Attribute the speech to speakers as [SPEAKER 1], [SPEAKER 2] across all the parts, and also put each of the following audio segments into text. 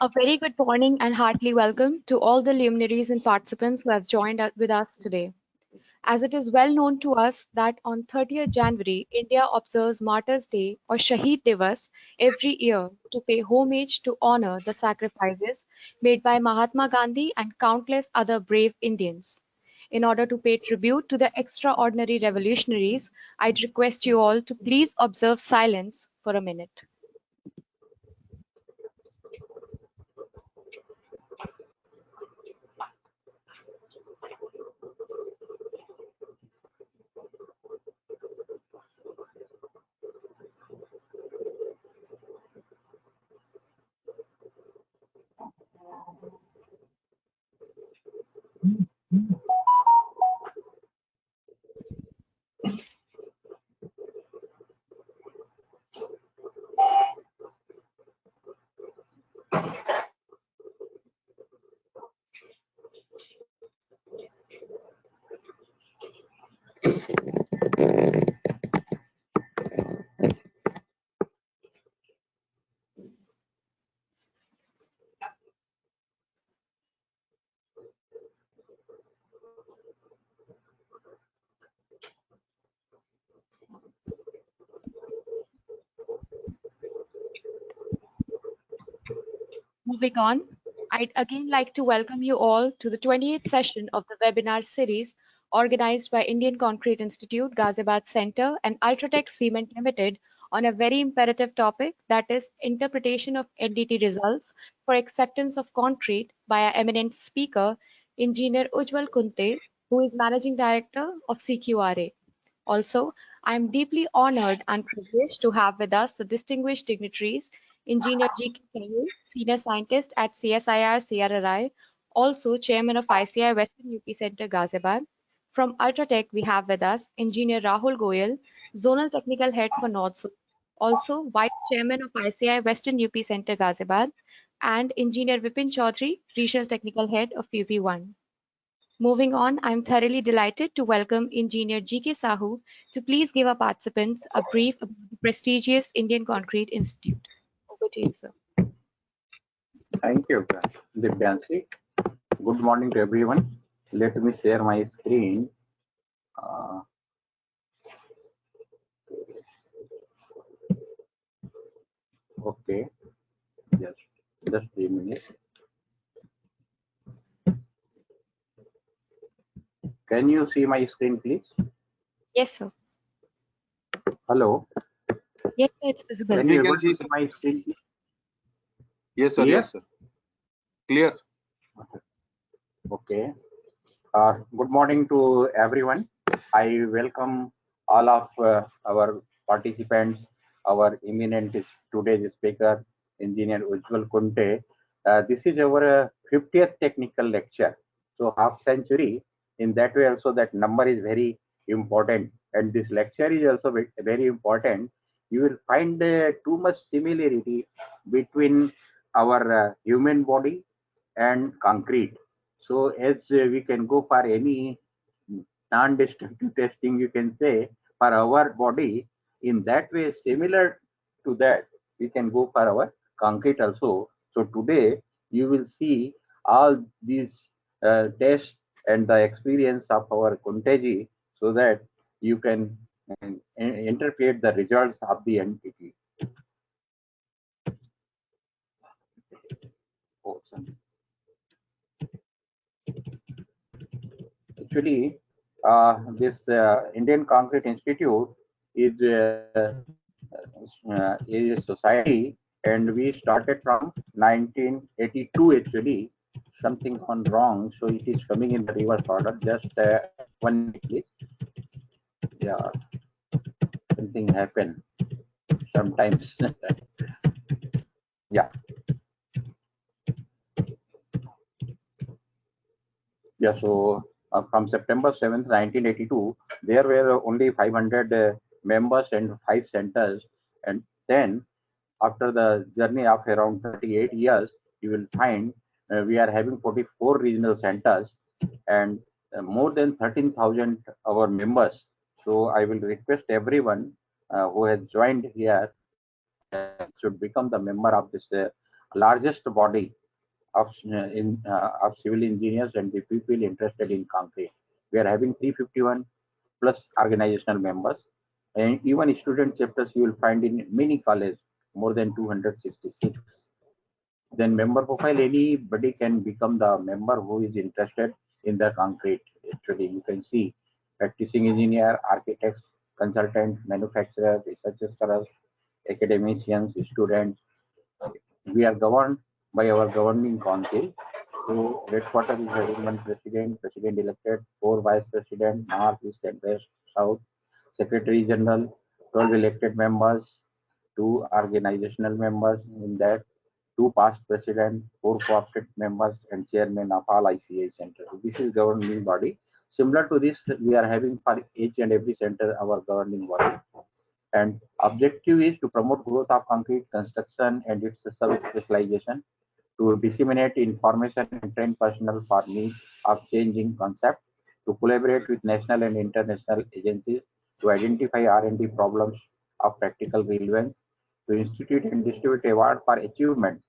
[SPEAKER 1] A very good morning and heartily welcome to all the luminaries and participants who have joined with us today. As it is well known to us that on 30th January, India observes Martyrs' Day or Shaheed Divas every year to pay homage to honor the sacrifices made by Mahatma Gandhi and countless other brave Indians. In order to pay tribute to the extraordinary revolutionaries, I'd request you all to please observe silence for a minute. Moving on, I'd again like to welcome you all to the 28th session of the webinar series organized by Indian Concrete Institute, Ghaziabad Center, and Ultratech Cement Limited on a very imperative topic, that is interpretation of NDT results for acceptance of concrete by our eminent speaker, Engineer Ujjwal Kunte, who is Managing Director of CQRA. Also, I am deeply honored and privileged to have with us the distinguished dignitaries, Engineer G.K. Kahil, Senior Scientist at CSIR CRRI, also Chairman of ICI Western UP Center Ghaziabad. From Ultratech, we have with us Engineer Rahul Goyal, Zonal Technical Head for North Zone, also Vice Chairman of ICI Western UP Center Ghaziabad, and Engineer Vipin Chaudhary, Regional Technical Head of UP1. Moving on, I'm thoroughly delighted to welcome Engineer G.K. Sahu to please give our participants a brief about the prestigious Indian Concrete Institute. Over to you, sir.
[SPEAKER 2] Thank you, Divyanshi. Good morning to everyone. Let me share my screen. Okay, just 3 minutes. Can you see my screen, please?
[SPEAKER 1] Yes, sir.
[SPEAKER 2] Hello.
[SPEAKER 1] Yes, sir, it's visible.
[SPEAKER 2] Can you able to see my screen, please?
[SPEAKER 3] Yes, sir.
[SPEAKER 2] Clear?
[SPEAKER 3] Yes, sir. Clear.
[SPEAKER 2] Okay. Good morning to everyone. I welcome all of our participants, our eminent today's speaker, Engineer Ujjwal Kunte. This is our 50th technical lecture. So half century. In that way, also that number is very important, and this lecture is also very important. You will find too much similarity between our human body and concrete. So as we can go for any non-destructive testing, you can say for our body, in that way similar to that, we can go for our concrete also. So today you will see all these tests and the experience of our Kunteji, so that you can interpret the results of the entity. Oh, actually, this Indian Concrete Institute is a society, and we started from 1982. Actually, something gone wrong, so it is coming in the reverse order. Just 1 minute, please. Yeah, something happened sometimes. Yeah. Yeah, so from September 7th, 1982, there were only 500 members and 5 centers. And then, after the journey of around 38 years, you will find we are having 44 regional centers and more than 13,000 our members. So I will request everyone who has joined here should become the member of this largest body of of civil engineers and the people interested in concrete. We are having 351 plus organizational members, and even student chapters you will find in many colleges more than 266. Then member profile, anybody can become the member who is interested in the concrete. Actually, you can see practicing engineer, architects, consultants, manufacturers, research scholars, academicians, students. We are governed by our governing council. So headquarters is having one president, president elected, four vice president, north, east, and west, south, secretary general, 12 elected members, two organizational members in that, two past president, four co-opted members, and chairman of all ICI centers. So this is governing body. Similar to this, we are having for each and every center our governing body. And objective is to promote growth of concrete construction and its sub-specialization, to disseminate information and train personnel for needs of changing concept, to collaborate with national and international agencies, to identify R&D problems of practical relevance, to institute and distribute award for achievements,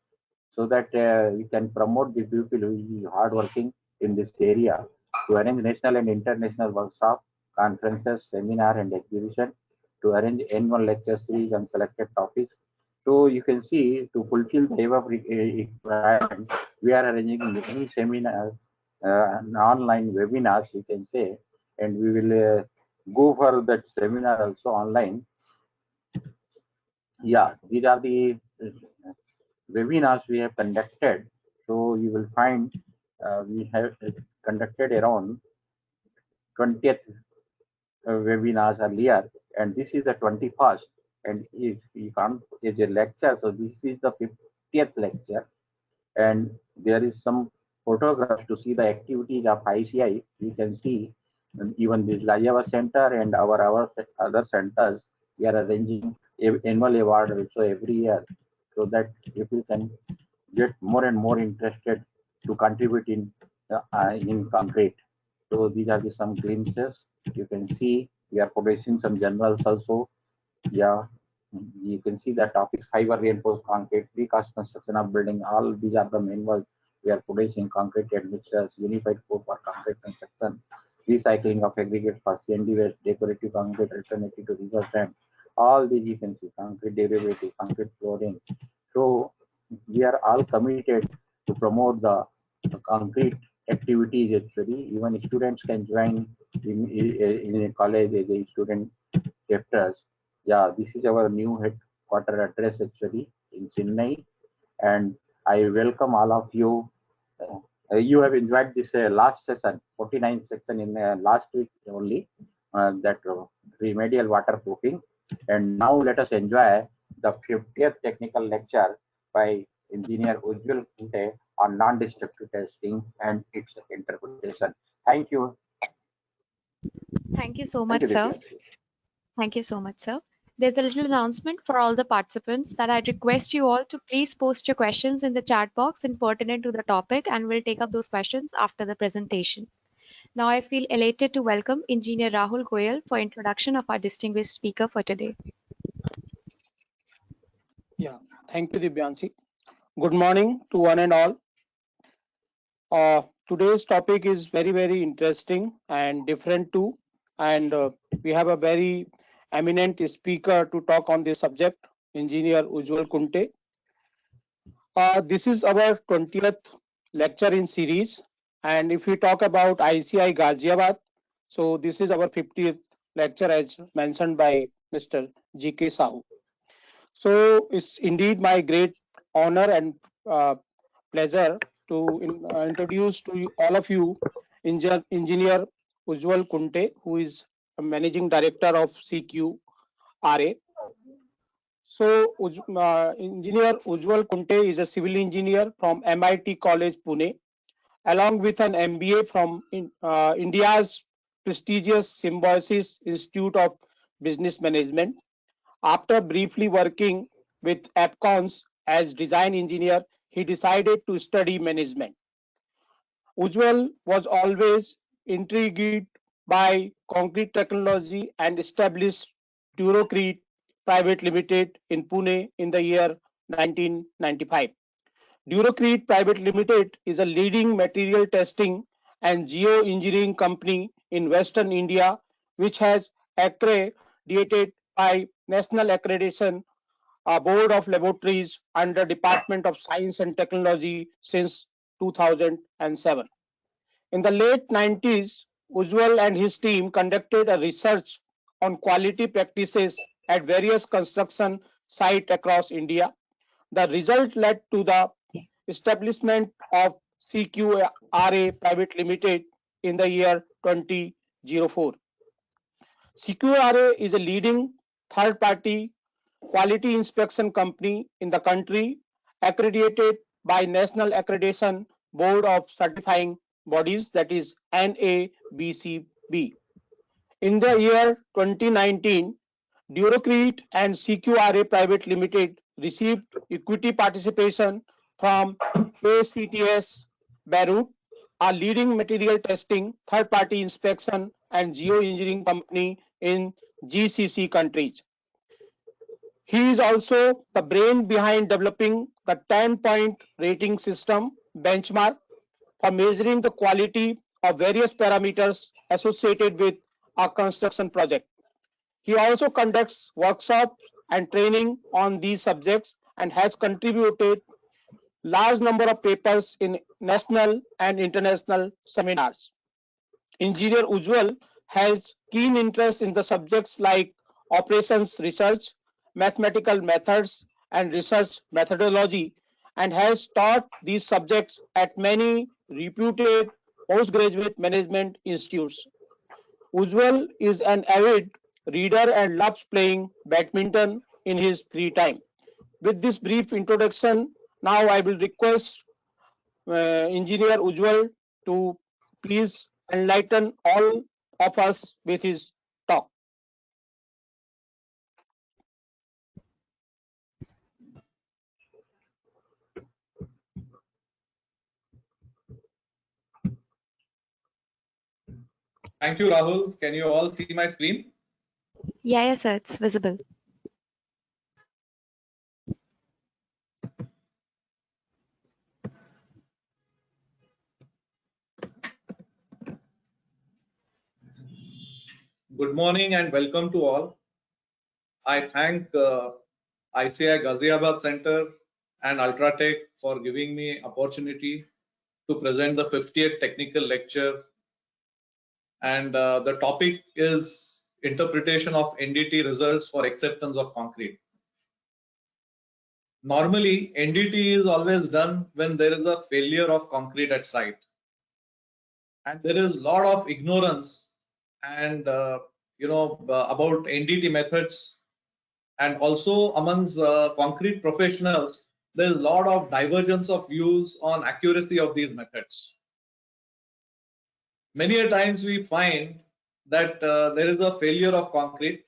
[SPEAKER 2] so that we can promote the people who are hardworking in this area, to arrange national and international workshops, conferences, seminar, and exhibition, to arrange annual lecture series on selected topics. So you can see to fulfill the above requirement, we are arranging many seminars, online webinars, you can say, and we will go for that seminar also online. Yeah, these are the webinars we have conducted. So you will find we have conducted around 20th webinars earlier, and this is the 21st. And if you can't, is a lecture, so this is the 50th lecture, and there is some photographs to see the activities of ICI. We can see even this Lajava Center and our other centers, we are arranging annual award also every year, so that people can get more and more interested to contribute in concrete. So these are the some glimpses. You can see we are producing some journals also. Yeah, you can see the topics: fiber reinforced concrete, precast construction of building. All these are the main works we are producing: concrete admixtures, unified code for concrete construction, recycling of aggregate for CND waste, decorative concrete alternative to river sand. All these you can see: concrete derivative, concrete flooring. So we are all committed to promote the concrete activities. Actually, even students can join in a college as a student chapters. Yeah, this is our new headquarter address actually in Chennai, and I welcome all of you. You have enjoyed this last session, 49th section in last week only, that remedial waterproofing. And now let us enjoy the 50th technical lecture by Engineer Ujjwal Kunte on non-destructive testing and its interpretation. Thank you.
[SPEAKER 1] Thank you so
[SPEAKER 2] Thank
[SPEAKER 1] much,
[SPEAKER 2] you,
[SPEAKER 1] sir.
[SPEAKER 2] Divya.
[SPEAKER 1] Thank you so much, sir. There's a little announcement for all the participants that I'd request you all to please post your questions in the chat box and pertinent to the topic, and we'll take up those questions after the presentation. Now I feel elated to welcome Engineer Rahul Goyal for introduction of our distinguished speaker for today.
[SPEAKER 4] Yeah, thank you, Divyanshi. Good morning to one and all. Today's topic is very, very interesting and different too. And we have a very eminent speaker to talk on this subject, Engineer Ujjwal Kunte. This is our 20th lecture in series. And if we talk about ICI Ghaziabad, so this is our 50th lecture as mentioned by Mr. G.K. Sahu. So it's indeed my great honor and pleasure to introduce to all of you Engineer Ujjwal Kunte, who is a Managing Director of CQRA. So Engineer Ujjwal Kunte is a civil engineer from MIT College, Pune, along with an MBA from India's prestigious Symbiosis Institute of Business Management. After briefly working with APCONS as design engineer, he decided to study management. Ujjwal was always intrigued by concrete technology and established Durocrete Private Limited in Pune in the year 1995. Durocrete Private Limited is a leading material testing and geoengineering company in Western India, which has accredited by National Accreditation Board of Laboratories under Department of Science and Technology since 2007. In the late 90s, Ujjwal and his team conducted a research on quality practices at various construction sites across India. The result led to the establishment of CQRA Private Limited in the year 2004. CQRA is a leading third-party quality inspection company in the country, accredited by National Accreditation Board of Certifying Bodies, that is NABCB. In the year 2019, Durocrete and CQRA Private Limited received equity participation from ACTS Beirut, a leading material testing, third-party inspection and geoengineering company in GCC countries. He is also the brain behind developing the 10-point rating system benchmark for measuring the quality of various parameters associated with a construction project. He also conducts workshops and training on these subjects and has contributed large number of papers in national and international seminars. Engineer Ujjwal has keen interest in the subjects like operations research, mathematical methods, and research methodology, and has taught these subjects at many reputed postgraduate management institutes. Ujjwal is an avid reader and loves playing badminton in his free time. With this brief introduction, now I will request Engineer Ujjwal to please enlighten all of us with his talk.
[SPEAKER 5] Thank you, Rahul. Can you all see my screen?
[SPEAKER 1] Yeah, yes, sir, it's visible.
[SPEAKER 5] Good morning and welcome to all. I thank ICI Ghaziabad Center and Ultratech for giving me opportunity to present the 50th technical lecture. And the topic is interpretation of NDT results for acceptance of concrete. Normally, NDT is always done when there is a failure of concrete at site. And there is a lot of ignorance and about NDT methods, and also amongst concrete professionals there is a lot of divergence of views on accuracy of these methods. Many a times we find that there is a failure of concrete,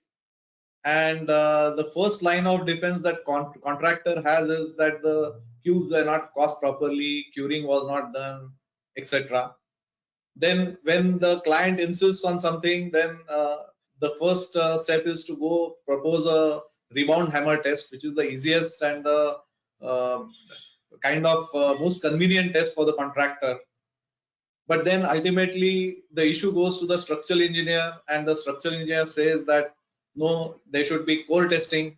[SPEAKER 5] and the first line of defense that contractor has is that the cubes are not cast properly, curing was not done, etc. Then when the client insists on something, then the first step is to go propose a rebound hammer test, which is the easiest and the kind of most convenient test for the contractor. But then ultimately the issue goes to the structural engineer, and the structural engineer says that no, there should be core testing.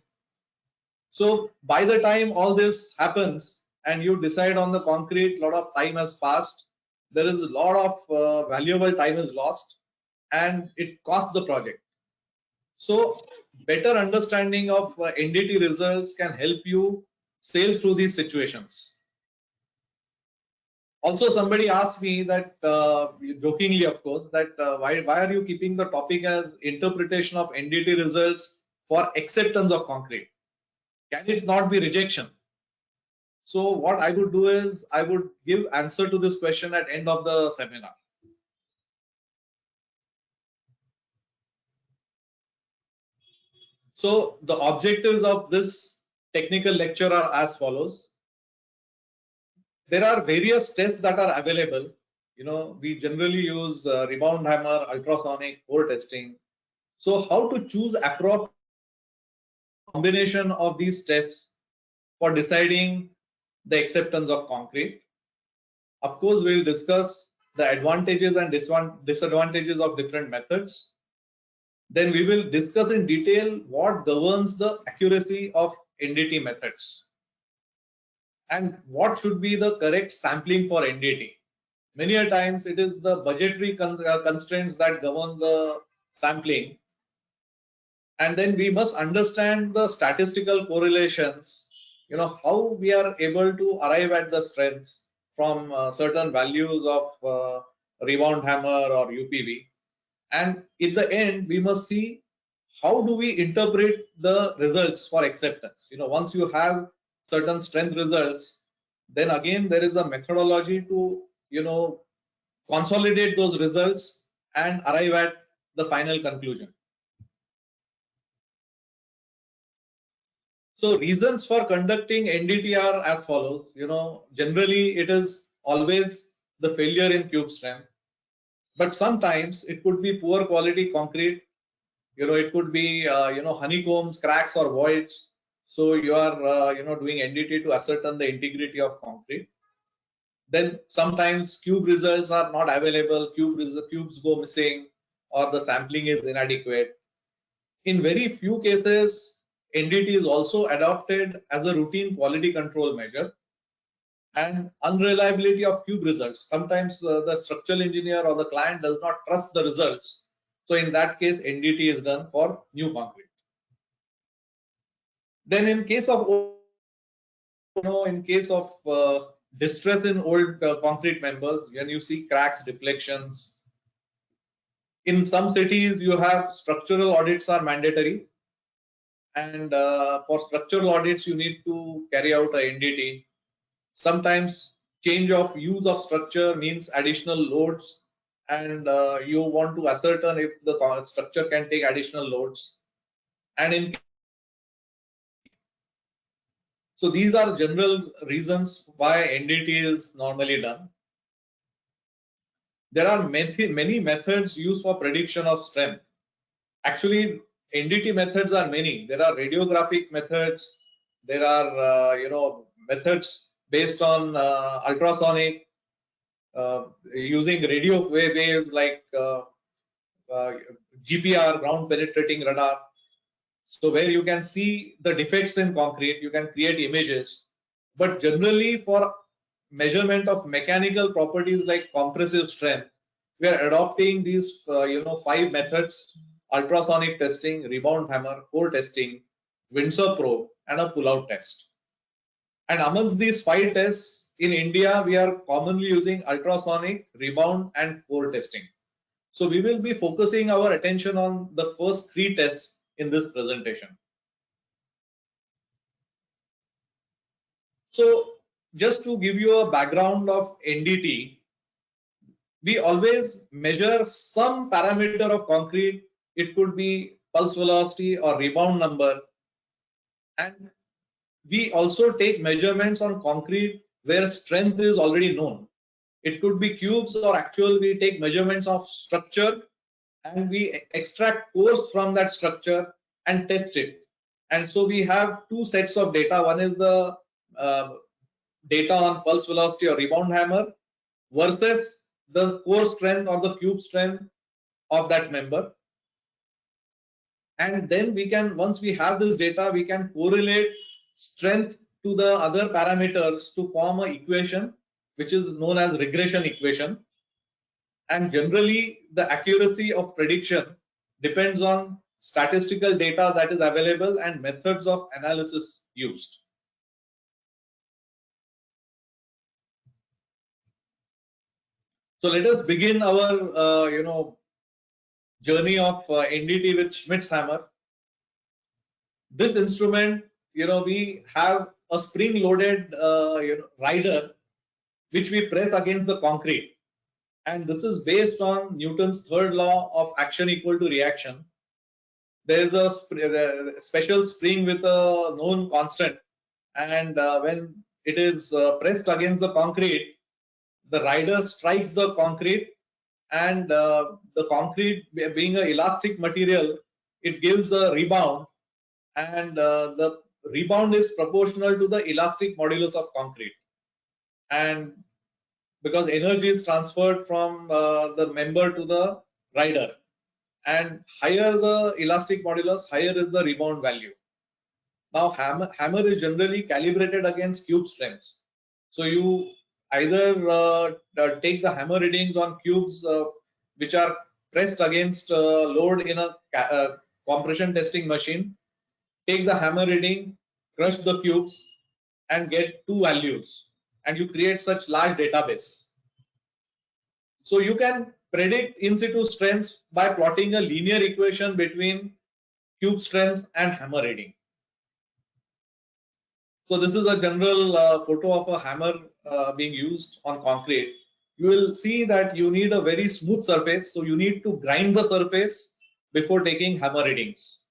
[SPEAKER 5] So by the time all this happens and you decide on the concrete, a lot of time has passed. There is a lot of valuable time is lost, and it costs the project. So better understanding of NDT results can help you sail through these situations. Also, somebody asked me that, jokingly of course, that why are you keeping the topic as interpretation of NDT results for acceptance of concrete? Can it not be rejection? So what I would do is I would give answer to this question at end of the seminar. So the objectives of this technical lecture are as follows. There are various tests that are available. We generally use rebound hammer, ultrasonic, core testing. So how to choose appropriate combination of these tests for deciding the acceptance of concrete. Of course, we'll discuss the advantages and disadvantages of different methods. Then we will discuss in detail what governs the accuracy of NDT methods and what should be the correct sampling for NDT. Many a times it is the budgetary constraints that govern the sampling, and then we must understand the statistical correlations, how we are able to arrive at the strengths from certain values of rebound hammer or UPV. And in the end, we must see how do we interpret the results for acceptance. Once you have certain strength results, then again there is a methodology to consolidate those results and arrive at the final conclusion. So reasons for conducting NDT are as follows. Generally it is always the failure in cube strength, but sometimes it could be poor quality concrete. It could be honeycombs, cracks, or voids. So you are doing NDT to ascertain the integrity of concrete. Then sometimes cube results are not available, cubes go missing, or the sampling is inadequate. In very few cases, NDT is also adopted as a routine quality control measure. And unreliability of cube results. Sometimes the structural engineer or the client does not trust the results. So in that case, NDT is done for new concrete. Then in case of distress in old concrete members, when you see cracks, deflections. In some cities, you have structural audits are mandatory. And for structural audits, you need to carry out a NDT. Sometimes change of use of structure means additional loads, and you want to ascertain if the structure can take additional loads. And so these are general reasons why NDT is normally done. There are many methods used for prediction of strength. Actually, NDT methods are many. There are radiographic methods. There are methods based on ultrasonic, using radio waves like GPR, ground penetrating radar. So where you can see the defects in concrete, you can create images. But generally for measurement of mechanical properties like compressive strength, we are adopting these 5 methods: ultrasonic testing, rebound hammer, core testing, Windsor probe, and a pull-out test. And amongst these 5 tests, in India, we are commonly using ultrasonic, rebound, and core testing. So we will be focusing our attention on the first 3 tests in this presentation. So just to give you a background of NDT, we always measure some parameter of concrete. It could be pulse velocity or rebound number. And we also take measurements on concrete where strength is already known. It could be cubes, or actually we take measurements of structure and we extract cores from that structure and test it. And so we have 2 sets of data. One is the data on pulse velocity or rebound hammer versus the core strength or the cube strength of that member. And then we can, once we have this data, we can correlate strength to the other parameters to form an equation which is known as regression equation. And generally the accuracy of prediction depends on statistical data that is available and methods of analysis used. So let us begin our journey of NDT with Schmidt's hammer. This instrument, we have a spring loaded rider which we press against the concrete, and this is based on Newton's third law of action equal to reaction. There is a special spring with a known constant, and when it is pressed against the concrete, the rider strikes the concrete, and the concrete being an elastic material, it gives a rebound, and the rebound is proportional to the elastic modulus of concrete. and because energy is transferred from the member to the rider, and higher the elastic modulus, higher is the rebound value. Now hammer is generally calibrated against cube strengths. So you either take the hammer readings on cubes which are pressed against load in a compression testing machine, take the hammer reading, crush the cubes and get two values, and you create such large database. So you can predict in situ strengths by plotting a linear equation between cube strengths and hammer reading. So this is a general photo of a hammer being used on concrete. You will see that you need a very smooth surface. So you need to grind the surface before taking hammer readings.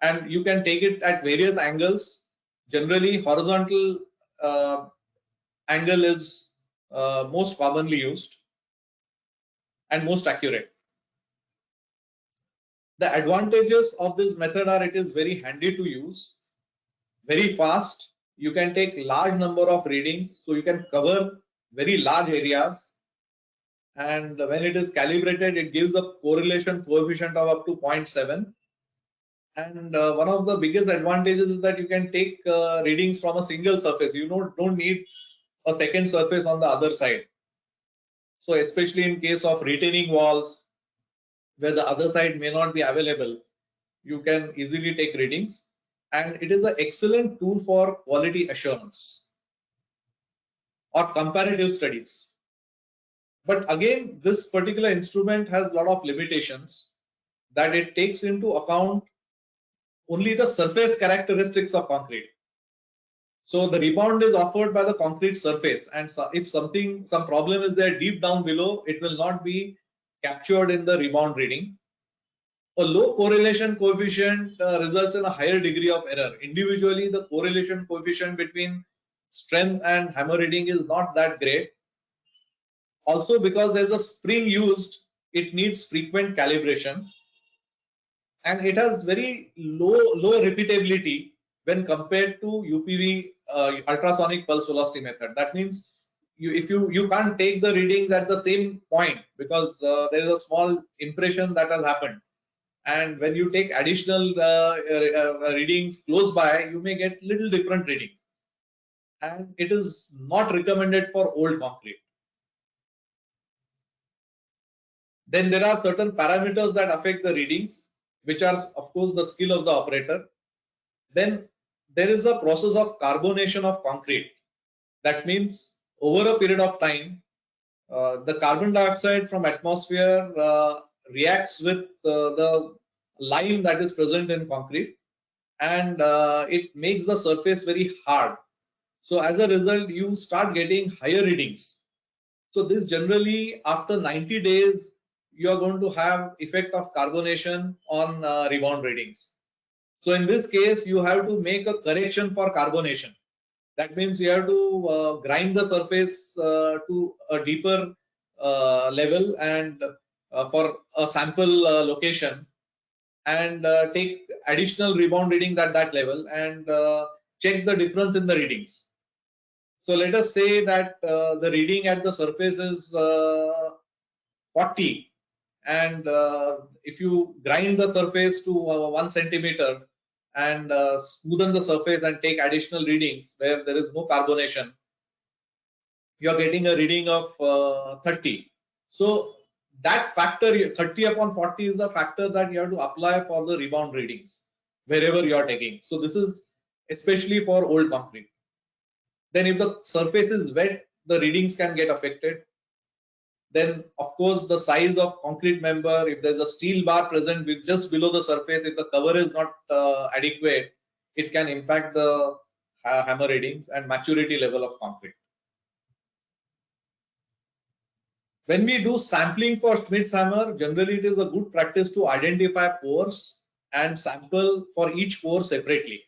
[SPEAKER 5] And you can take it at various angles. Generally, horizontal angle is most commonly used and most accurate. The advantages of this method are it is very handy to use, very fast. You can take large number of readings, so you can cover very large areas. And when it is calibrated, it gives a correlation coefficient of up to 0.7. And one of the biggest advantages is that you can take readings from a single surface. You don't need a second surface on the other side. So especially in case of retaining walls, where the other side may not be available, you can easily take readings. And it is an excellent tool for quality assurance or comparative studies. But again, this particular instrument has a lot of limitations, that it takes into account only the surface characteristics of concrete. So the rebound is offered by the concrete surface, and so if some problem is there deep down below, it will not be captured in the rebound reading. A low correlation coefficient results in a higher degree of error. Individually, the correlation coefficient between strength and hammer reading is not that great. Also, because there's a spring used, it needs frequent calibration, and it has very low repeatability when compared to UPV, ultrasonic pulse velocity method. That means you can't take the readings at the same point, because there is a small impression that has happened. And when you take additional readings close by, you may get little different readings. And it is not recommended for old concrete. Then there are certain parameters that affect the readings, which are of course the skill of the operator. Then there is a process of carbonation of concrete. That means over a period of time, the carbon dioxide from atmosphere reacts with the lime that is present in concrete, and it makes the surface very hard. So as a result, you start getting higher readings. So this generally after 90 days, you are going to have effect of carbonation on rebound readings. So in this case, you have to make a correction for carbonation. That means you have to grind the surface to a deeper level and for a sample location, and take additional rebound readings at that level, and check the difference in the readings. So let us say that the reading at the surface is 40, and if you grind the surface to 1 centimeter and smoothen the surface and take additional readings where there is no carbonation, you are getting a reading of 30. So that factor 30 upon 40 is the factor that you have to apply for the rebound readings wherever you are taking. So this is especially for old concrete. Then if the surface is wet, the readings can get affected. Then of course the size of concrete member, if there's a steel bar present just below the surface, if the cover is not adequate, it can impact the hammer readings and maturity level of concrete. When we do sampling for Schmidt's hammer, generally it is a good practice to identify pores and sample for each pore separately.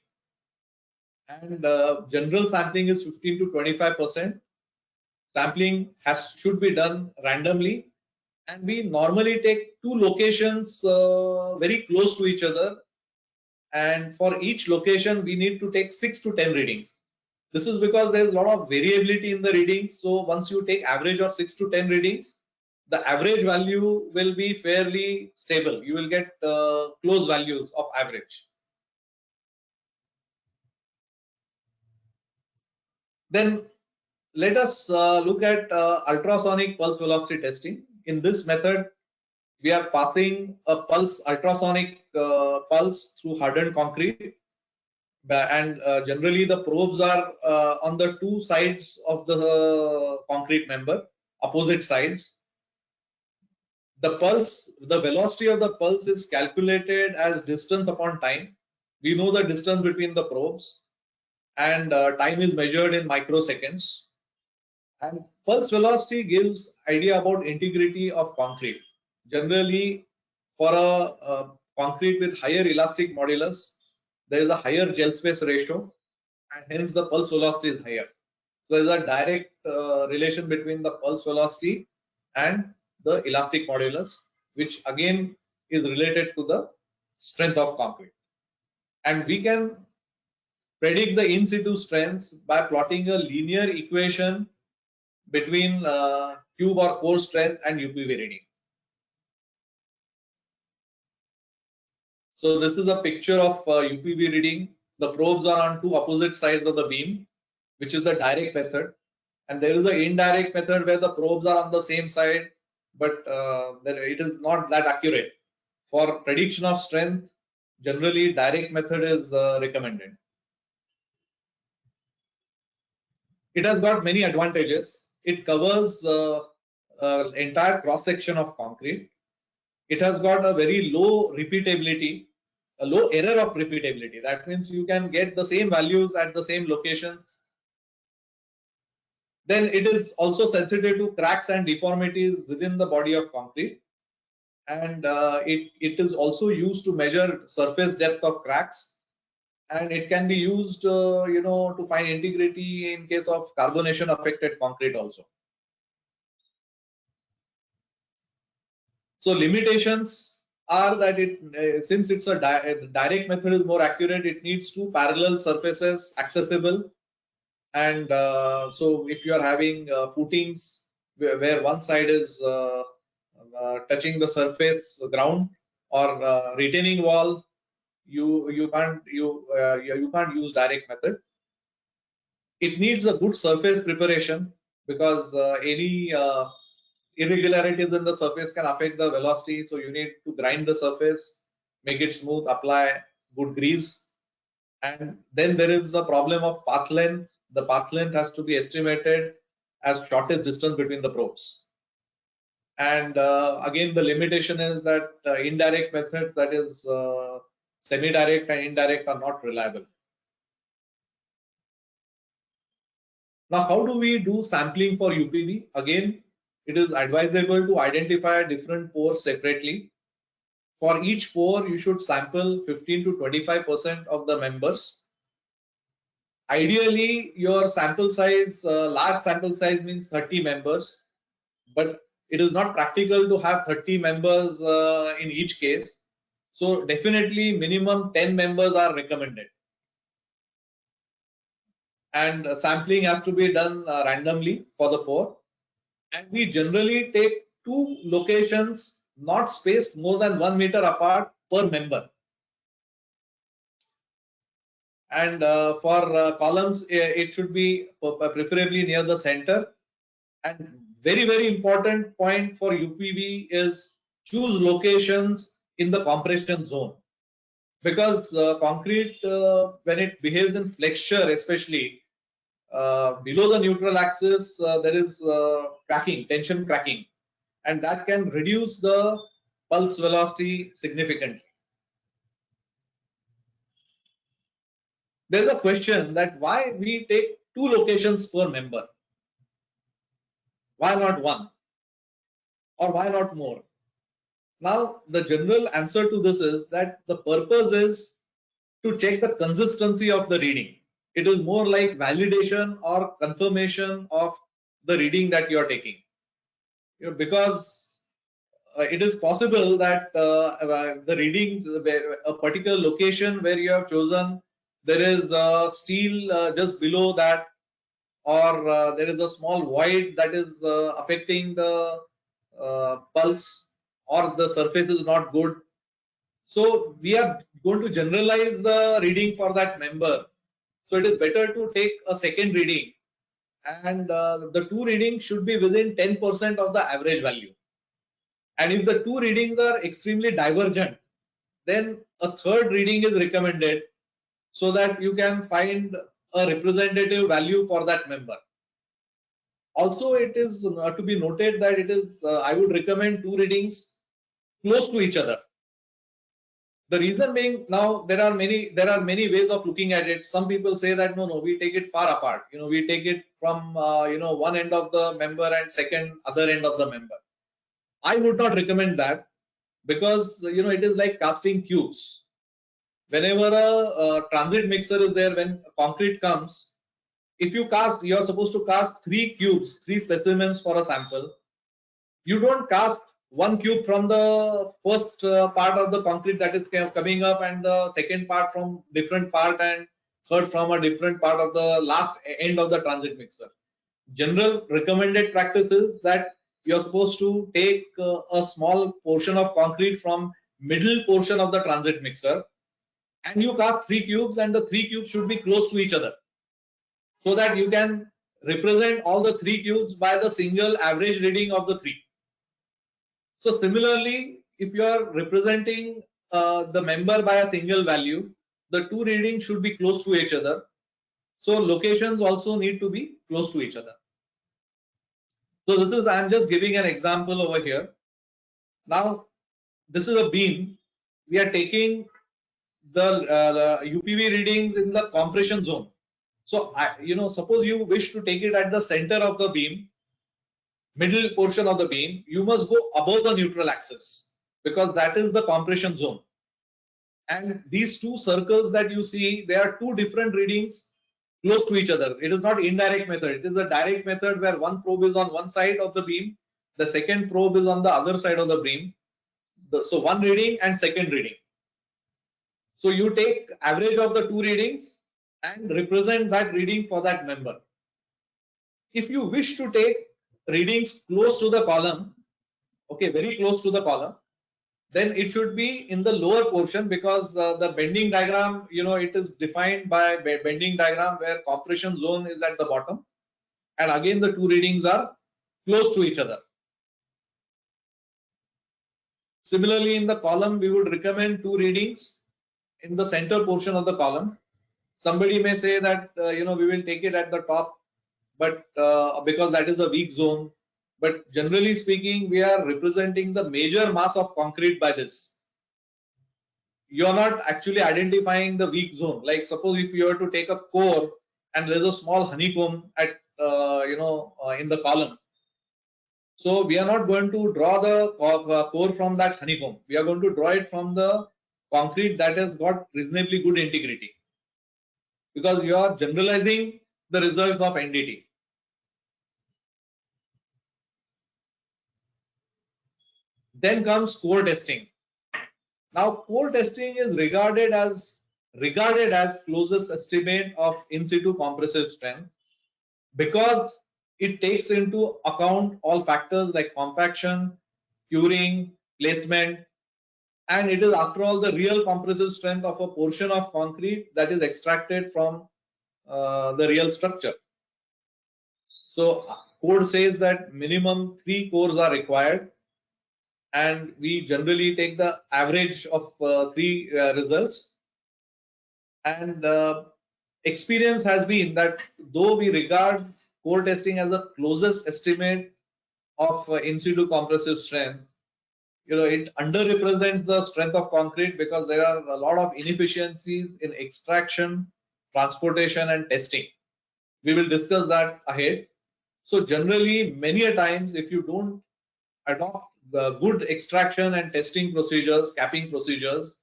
[SPEAKER 5] And general sampling is 15 to 25%. Sampling should be done randomly, and we normally take two locations very close to each other, and for each location we need to take 6 to 10 readings. This is because there is a lot of variability in the readings. So once you take average of 6 to 10 readings, the average value will be fairly stable. You will get close values of average. Then let us look at ultrasonic pulse velocity testing. In this method, we are passing a ultrasonic pulse through hardened concrete, and generally the probes are on the two sides of the concrete member, opposite sides. The velocity of the pulse is calculated as distance upon time. We know the distance between the probes, and time is measured in microseconds. And pulse velocity gives idea about integrity of concrete. Generally, for a concrete with higher elastic modulus, there is a higher gel space ratio, and hence the pulse velocity is higher. So there is a direct relation between the pulse velocity and the elastic modulus, which again is related to the strength of concrete. And we can predict the in situ strengths by plotting a linear equation between cube or core strength and UPV reading. So this is a picture of UPV reading. The probes are on two opposite sides of the beam, which is the direct method. And there is the indirect method where the probes are on the same side, but it is not that accurate. For prediction of strength, generally direct method is recommended. It has got many advantages. It covers entire cross section of concrete. It has got a very low repeatability, a low error of repeatability. That means you can get the same values at the same locations. Then it is also sensitive to cracks and deformities within the body of concrete. And it is also used to measure surface depth of cracks. And it can be used, to find integrity in case of carbonation affected concrete also. So limitations are that since it's a direct method is more accurate, it needs two parallel surfaces accessible. And so if you are having footings where one side is touching the surface ground or retaining wall, you can't use direct method. It needs a good surface preparation because any irregularities in the surface can affect the velocity. So you need to grind the surface, make it smooth, apply good grease. And then there is a problem of path length. The path length has to be estimated as shortest distance between the probes. And again, the limitation is that indirect methods, that is semi-direct and indirect, are not reliable. Now, how do we do sampling for UPV? Again, it is advisable to identify different pores separately. For each pore, you should sample 15 to 25% of the members. Ideally, your sample size, large sample size means 30 members, but it is not practical to have 30 members in each case. So definitely minimum 10 members are recommended. And sampling has to be done randomly for the pore. And we generally take two locations not spaced more than 1 meter apart per member. And for columns, it should be preferably near the center. And very, very important point for UPV is choose locations in the compression zone. Because concrete, when it behaves in flexure, especially below the neutral axis, there is cracking, tension cracking, and that can reduce the pulse velocity significantly. There's a question that why we take two locations per member. Why not one? Or why not more? Now, the general answer to this is that the purpose is to check the consistency of the reading. It is more like validation or confirmation of the reading that you are taking. Because it is possible that the readings, a particular location where you have chosen, there is steel just below that, or there is a small void that is affecting the pulse, or the surface is not good. So we are going to generalize the reading for that member. So it is better to take a second reading, and the two readings should be within 10% of the average value. And if the two readings are extremely divergent, then a third reading is recommended so that you can find a representative value for that member. Also, it is to be noted that it is I would recommend two readings close to each other. The reason being, now there are many ways of looking at it. Some people say that no, we take it far apart. We take it from one end of the member and second other end of the member. I would not recommend that, because it is like casting cubes. Whenever a transit mixer is there, when concrete comes, if you are supposed to cast 3 cubes, 3 specimens for a sample. You don't cast 1 cube from the first part of the concrete that is coming up, and the second part from different part, and third from a different part of the last end of the transit mixer. General recommended practice is that you're supposed to take a small portion of concrete from middle portion of the transit mixer, and you cast 3 cubes, and the 3 cubes should be close to each other, so that you can represent all the 3 cubes by the single average reading of the 3. So similarly, if you are representing the member by a single value, the two readings should be close to each other. So locations also need to be close to each other. So this is, I'm just giving an example over here. Now, this is a beam. We are taking the UPV readings in the compression zone. So, suppose you wish to take it at the center of the beam, middle portion of the beam, you must go above the neutral axis, because that is the compression zone. And these two circles that you see, they are two different readings close to each other. It is not indirect method. It is a direct method where one probe is on one side of the beam, the second probe is on the other side of the beam. So one reading and second reading. So you take average of the two readings and represent that reading for that member. If you wish to take readings close to the column, okay, very close to the column, then it should be in the lower portion, because the bending diagram, it is defined by bending diagram where compression zone is at the bottom, and again the two readings are close to each other. Similarly, in the column, we would recommend two readings in the center portion of the column. Somebody may say that we will take it at the top, but because that is a weak zone. But generally speaking, we are representing the major mass of concrete by this. You are not actually identifying the weak zone. Like suppose if you were to take a core and there is a small honeycomb at in the column. So we are not going to draw the core from that honeycomb. We are going to draw it from the concrete that has got reasonably good integrity, because you are generalizing the results of NDT. Then comes core testing. Now, core testing is regarded as closest estimate of in situ compressive strength, because it takes into account all factors like compaction, curing, placement, and it is after all the real compressive strength of a portion of concrete that is extracted from the real structure. So code says that minimum 3 cores are required, and we generally take the average of 3 results. And experience has been that though we regard core testing as the closest estimate of in situ compressive strength, it underrepresents the strength of concrete, because there are a lot of inefficiencies in extraction, transportation, and testing. We will discuss that ahead. So generally, many a times, if you don't adopt the good extraction and testing procedures, capping procedures,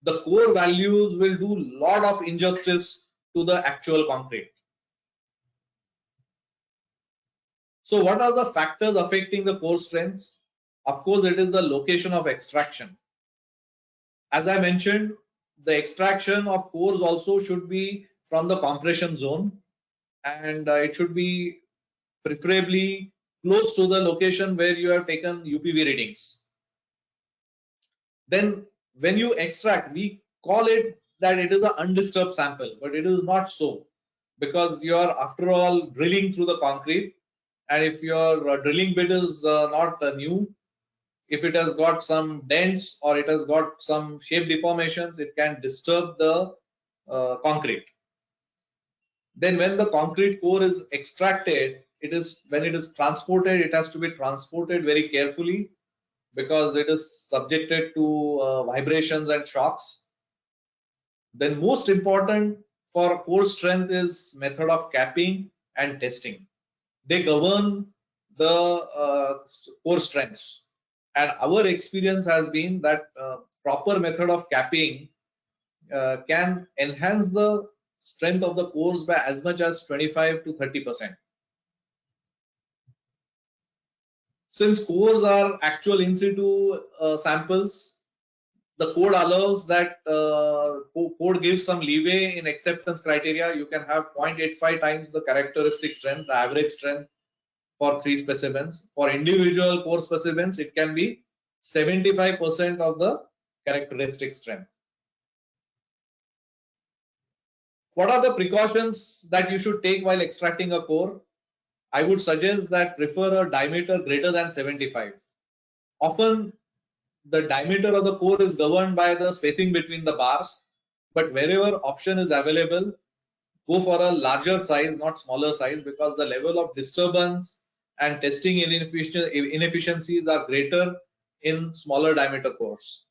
[SPEAKER 5] the core values will do a lot of injustice to the actual concrete. So what are the factors affecting the core strengths? Of course, it is the location of extraction. As I mentioned, the extraction of cores also should be from the compression zone, and it should be preferably close to the location where you have taken UPV readings. Then when you extract, we call it that it is an undisturbed sample, but it is not so, because you are after all drilling through the concrete, and if your drilling bit is not new, if it has got some dents or it has got some shape deformations, it can disturb the concrete. Then when the concrete core is extracted, when it is transported, it has to be transported very carefully, because it is subjected to vibrations and shocks. Then most important for core strength is method of capping and testing. They govern the core strengths. And our experience has been that proper method of capping can enhance the strength of the cores by as much as 25 to 30%. Since cores are actual in situ samples, the code allows that code gives some leeway in acceptance criteria. You can have 0.85 times the characteristic strength, the average strength for 3 specimens. For individual core specimens, it can be 75% of the characteristic strength. What are the precautions that you should take while extracting a core? I would suggest that prefer a diameter greater than 75. Often the diameter of the core is governed by the spacing between the bars, but wherever option is available, go for a larger size, not smaller size, because the level of disturbance and testing inefficiencies are greater in smaller diameter cores.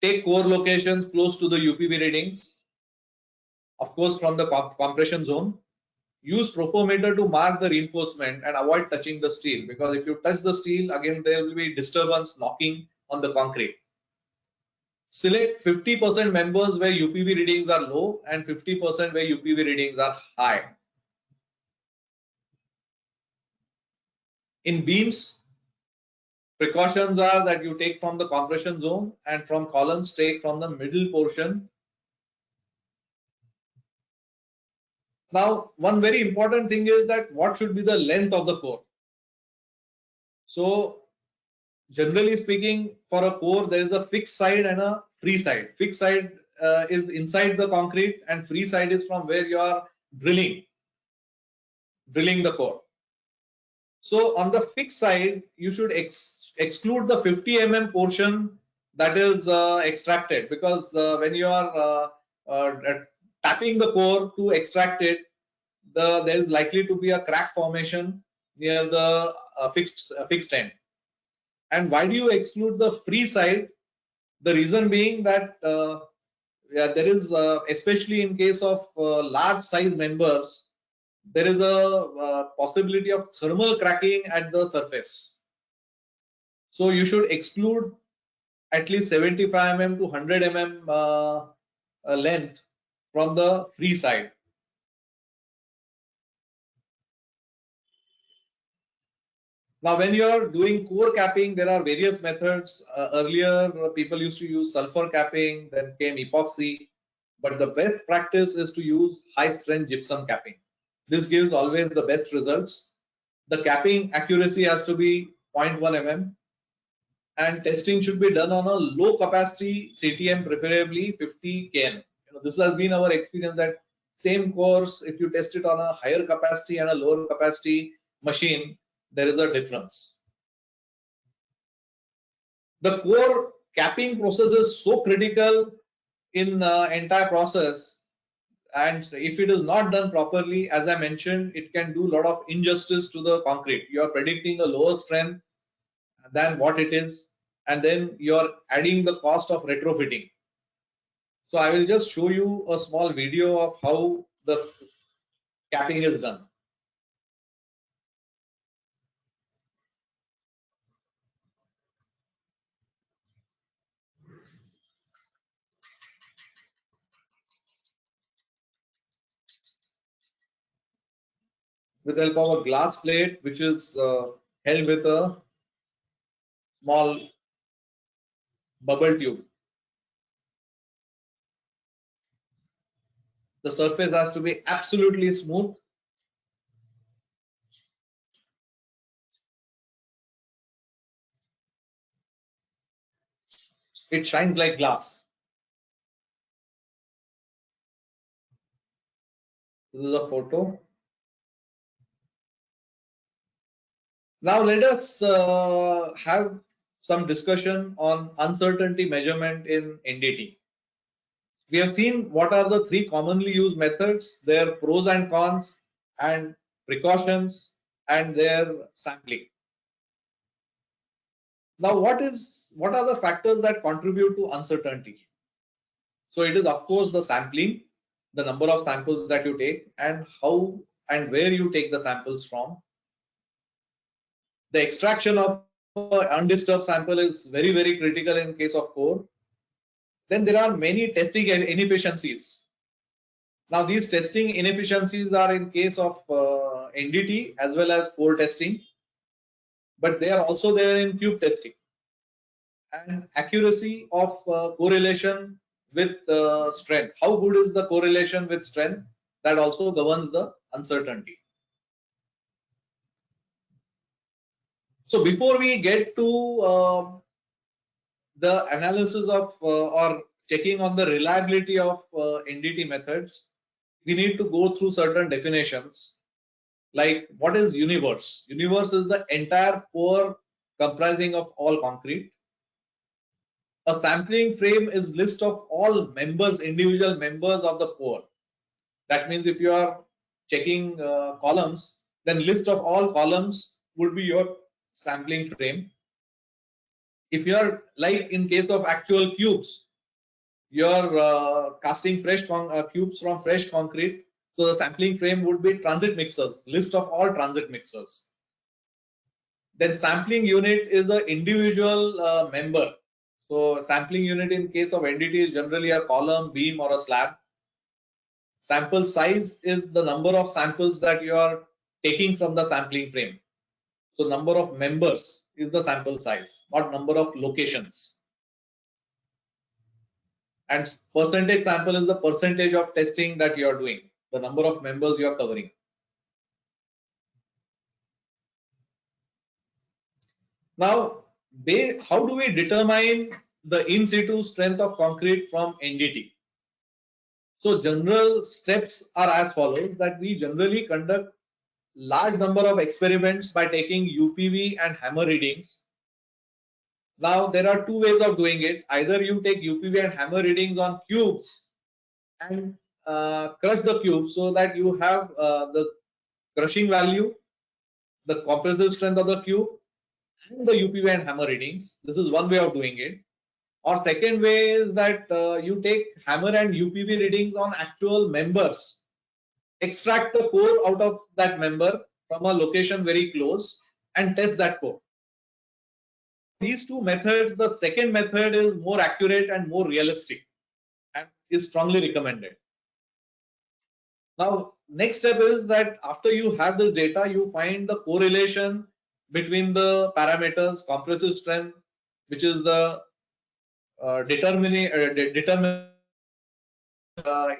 [SPEAKER 5] Take core locations close to the UPV readings, of course from the compression zone. Use profometer to mark the reinforcement and avoid touching the steel, because if you touch the steel, again there will be disturbance knocking on the concrete. Select 50% members where UPV readings are low and 50% where UPV readings are high. In beams, precautions are that you take from the compression zone, and from columns take from the middle portion. Now, one very important thing is that what should be the length of the core. So generally speaking, for a core, there is a fixed side and a free side. Fixed side is inside the concrete, and free side is from where you are drilling the core. So on the fixed side, you should exclude the 50 mm portion that is extracted, because when you are tapping the core to extract it, there is likely to be a crack formation near the fixed end. And why do you exclude the free side? The reason being that there is, especially in case of large size members, there is a possibility of thermal cracking at the surface. So you should exclude at least 75 mm to 100 mm length from the free side. Now, when you are doing core capping, there are various methods. Earlier, people used to use sulfur capping, then came epoxy. But the best practice is to use high strength gypsum capping. This gives always the best results. The capping accuracy has to be 0.1 mm, and testing should be done on a low capacity CTM, preferably 50 kN. This has been our experience that same course, if you test it on a higher capacity and a lower capacity machine, there is a difference. The core capping process is so critical in entire process, and if it is not done properly, as I mentioned, it can do a lot of injustice to the concrete. You are predicting a lower strength than what it is, and then you are adding the cost of retrofitting. So I will just show you a small video of how the capping is done. With the help of a glass plate, which is held with a small bubble tube. The surface has to be absolutely smooth. It shines like glass. This is a photo. Now let us have some discussion on uncertainty measurement in NDT. We have seen what are the three commonly used methods, their pros and cons and precautions and their sampling. Now what are the factors that contribute to uncertainty? So it is of course the sampling, the number of samples that you take and how and where you take the samples from. The extraction of an undisturbed sample is very, very critical in case of core. Then there are many testing inefficiencies. Now these testing inefficiencies are in case of NDT as well as core testing, but they are also there in cube testing. And accuracy of correlation with strength. How good is the correlation with strength? That also governs the uncertainty. So before we get to the analysis of or checking on the reliability of NDT methods, we need to go through certain definitions. Like what is universe? Universe is the entire core comprising of all concrete. A sampling frame is list of all members, individual members of the core. That means if you are checking columns, then list of all columns would be your sampling frame. If you are like in case of actual cubes, you are casting fresh cubes from fresh concrete, so the sampling frame would be transit mixers, list of all transit mixers. Then sampling unit is an individual member. So sampling unit in case of NDT is generally a column, beam or a slab. Sample size is the number of samples that you are taking from the sampling frame. So number of members is the sample size, not number of locations. And percentage sample is the percentage of testing that you are doing, the number of members you are covering. Now, how do we determine the in situ strength of concrete from NDT? So general steps are as follows, that we generally conduct large number of experiments by taking UPV and hammer readings. Now there are two ways of doing it. Either you take UPV and hammer readings on cubes and crush the cube so that you have the crushing value, the compressive strength of the cube and the UPV and hammer readings. This is one way of doing it. Or second way is that you take hammer and UPV readings on actual members, extract the core out of that member from a location very close and test that core. These two methods, the second method is more accurate and more realistic and is strongly recommended. Now, next step is that after you have this data, you find the correlation between the parameters, compressive strength, which is the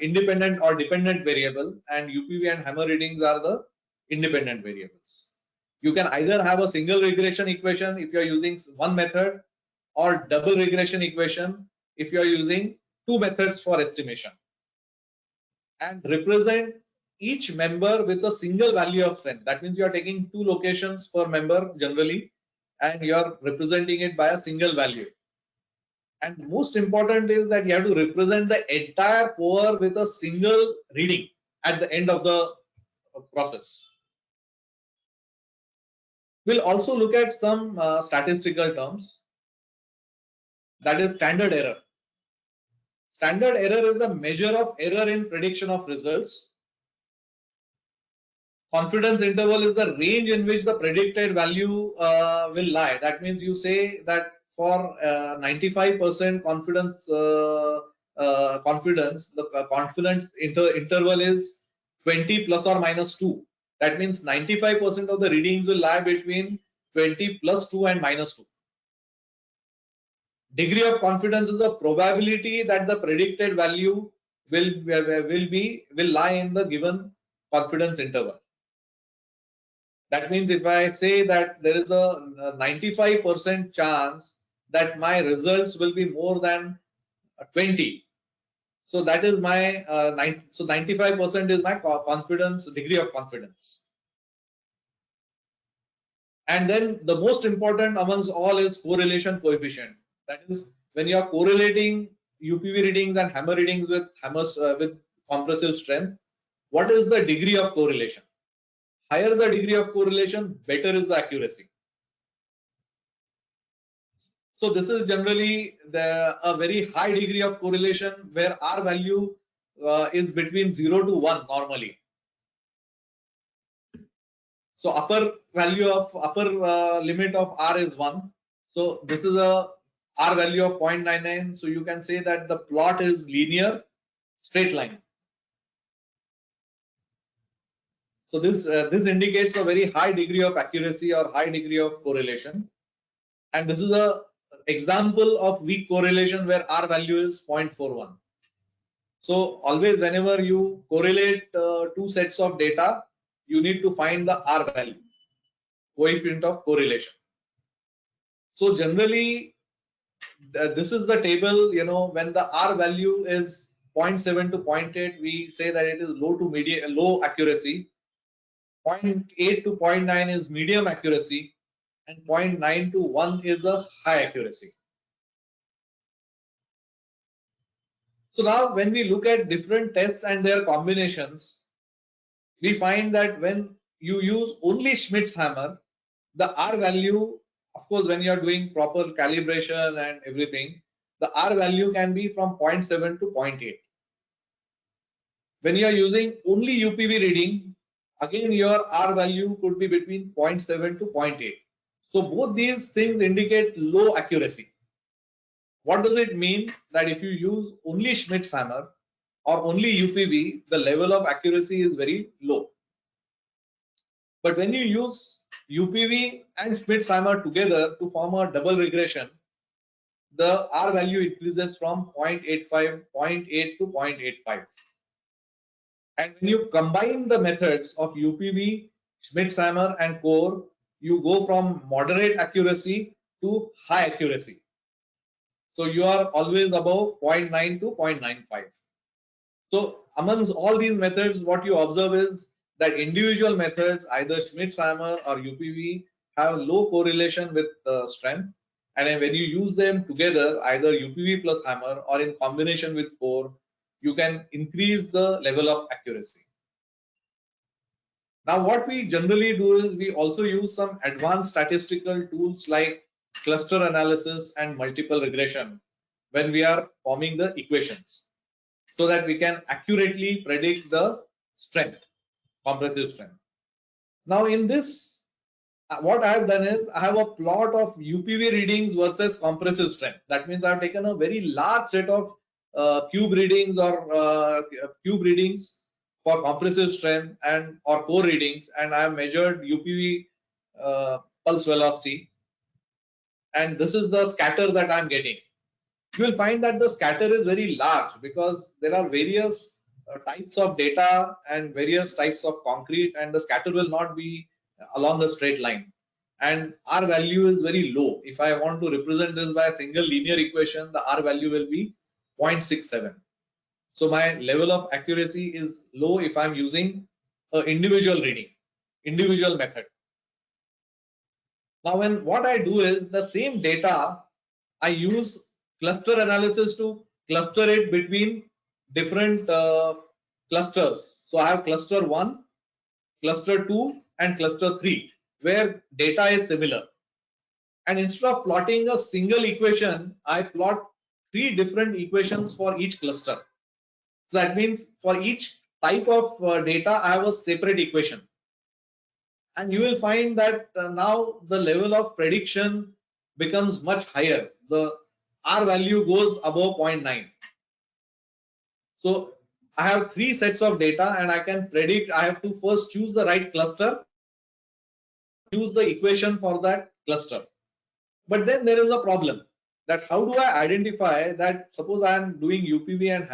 [SPEAKER 5] independent or dependent variable, and UPV and hammer readings are the independent variables. You can either have a single regression equation if you are using one method, or double regression equation if you are using two methods for estimation, and represent each member with a single value of strength. That means you are taking two locations per member generally, and you are representing it by a single value. And most important is that you have to represent the entire core with a single reading at the end of the process. We'll also look at some statistical terms. That is standard error. Standard error is the measure of error in prediction of results. Confidence interval is the range in which the predicted value will lie. That means you say that for 95% confidence, the confidence interval is 20 plus or minus 2. That means 95% of the readings will lie between 20 plus 2 and minus 2. Degree of confidence is the probability that the predicted value will lie in the given confidence interval. That means if I say that there is a 95% chance that my results will be more than 20, so that is my 95% is my confidence degree of confidence. And then the most important amongst all is correlation coefficient. That is, when you are correlating UPV readings and hammer readings with with compressive strength, what is the degree of correlation? Higher the degree of correlation, better is the accuracy. So this is generally a very high degree of correlation where R value is between 0 to 1 normally. So upper limit of R is 1. So this is a R value of 0.99. So you can say that the plot is linear, straight line. So this indicates a very high degree of accuracy or high degree of correlation. And this is a example of weak correlation where R value is 0.41. So always whenever you correlate two sets of data, you need to find the R value, coefficient of correlation. So generally, this is the table, when the R value is 0.7 to 0.8, we say that it is low accuracy. 0.8 to 0.9 is medium accuracy, and 0.9 to 1 is a high accuracy. So now when we look at different tests and their combinations, we find that when you use only Schmidt's hammer, the R value, of course, when you are doing proper calibration and everything, the R value can be from 0.7 to 0.8. When you are using only UPV reading, again your R value could be between 0.7 to 0.8. So both these things indicate low accuracy. What does it mean? That if you use only Schmidt's hammer or only UPV, the level of accuracy is very low. But when you use UPV and Schmidt's hammer together to form a double regression, the R value increases from 0.8 to 0.85. And when you combine the methods of UPV, Schmidt's hammer and core, you go from moderate accuracy to high accuracy. So you are always above 0.9 to 0.95. So amongst all these methods, what you observe is that individual methods, either Schmidt's hammer or UPV, have low correlation with strength. And then when you use them together, either UPV plus hammer or in combination with core, you can increase the level of accuracy. Now, what we generally do is we also use some advanced statistical tools like cluster analysis and multiple regression when we are forming the equations, so that we can accurately predict the strength, compressive strength. Now in this, what I have done is I have a plot of UPV readings versus compressive strength. That means I have taken a very large set of cube readings or cube readings for compressive strength and or core readings, and I have measured UPV pulse velocity, and this is the scatter that I am getting. You will find that the scatter is very large because there are various types of data and various types of concrete, and the scatter will not be along a straight line, and R value is very low. If I want to represent this by a single linear equation, the R value will be 0.67. So my level of accuracy is low if I'm using an individual reading, individual method. Now what I do is the same data, I use cluster analysis to cluster it between different clusters. So I have cluster 1, cluster 2 and cluster 3 where data is similar. And instead of plotting a single equation, I plot 3 different equations for each cluster. So that means for each type of data, I have a separate equation. And you will find that now the level of prediction becomes much higher. The R value goes above 0.9. So I have 3 sets of data and I can predict. I have to first choose the right cluster, use the equation for that cluster. But then there is a problem, that how do I identify that suppose I am doing UPV and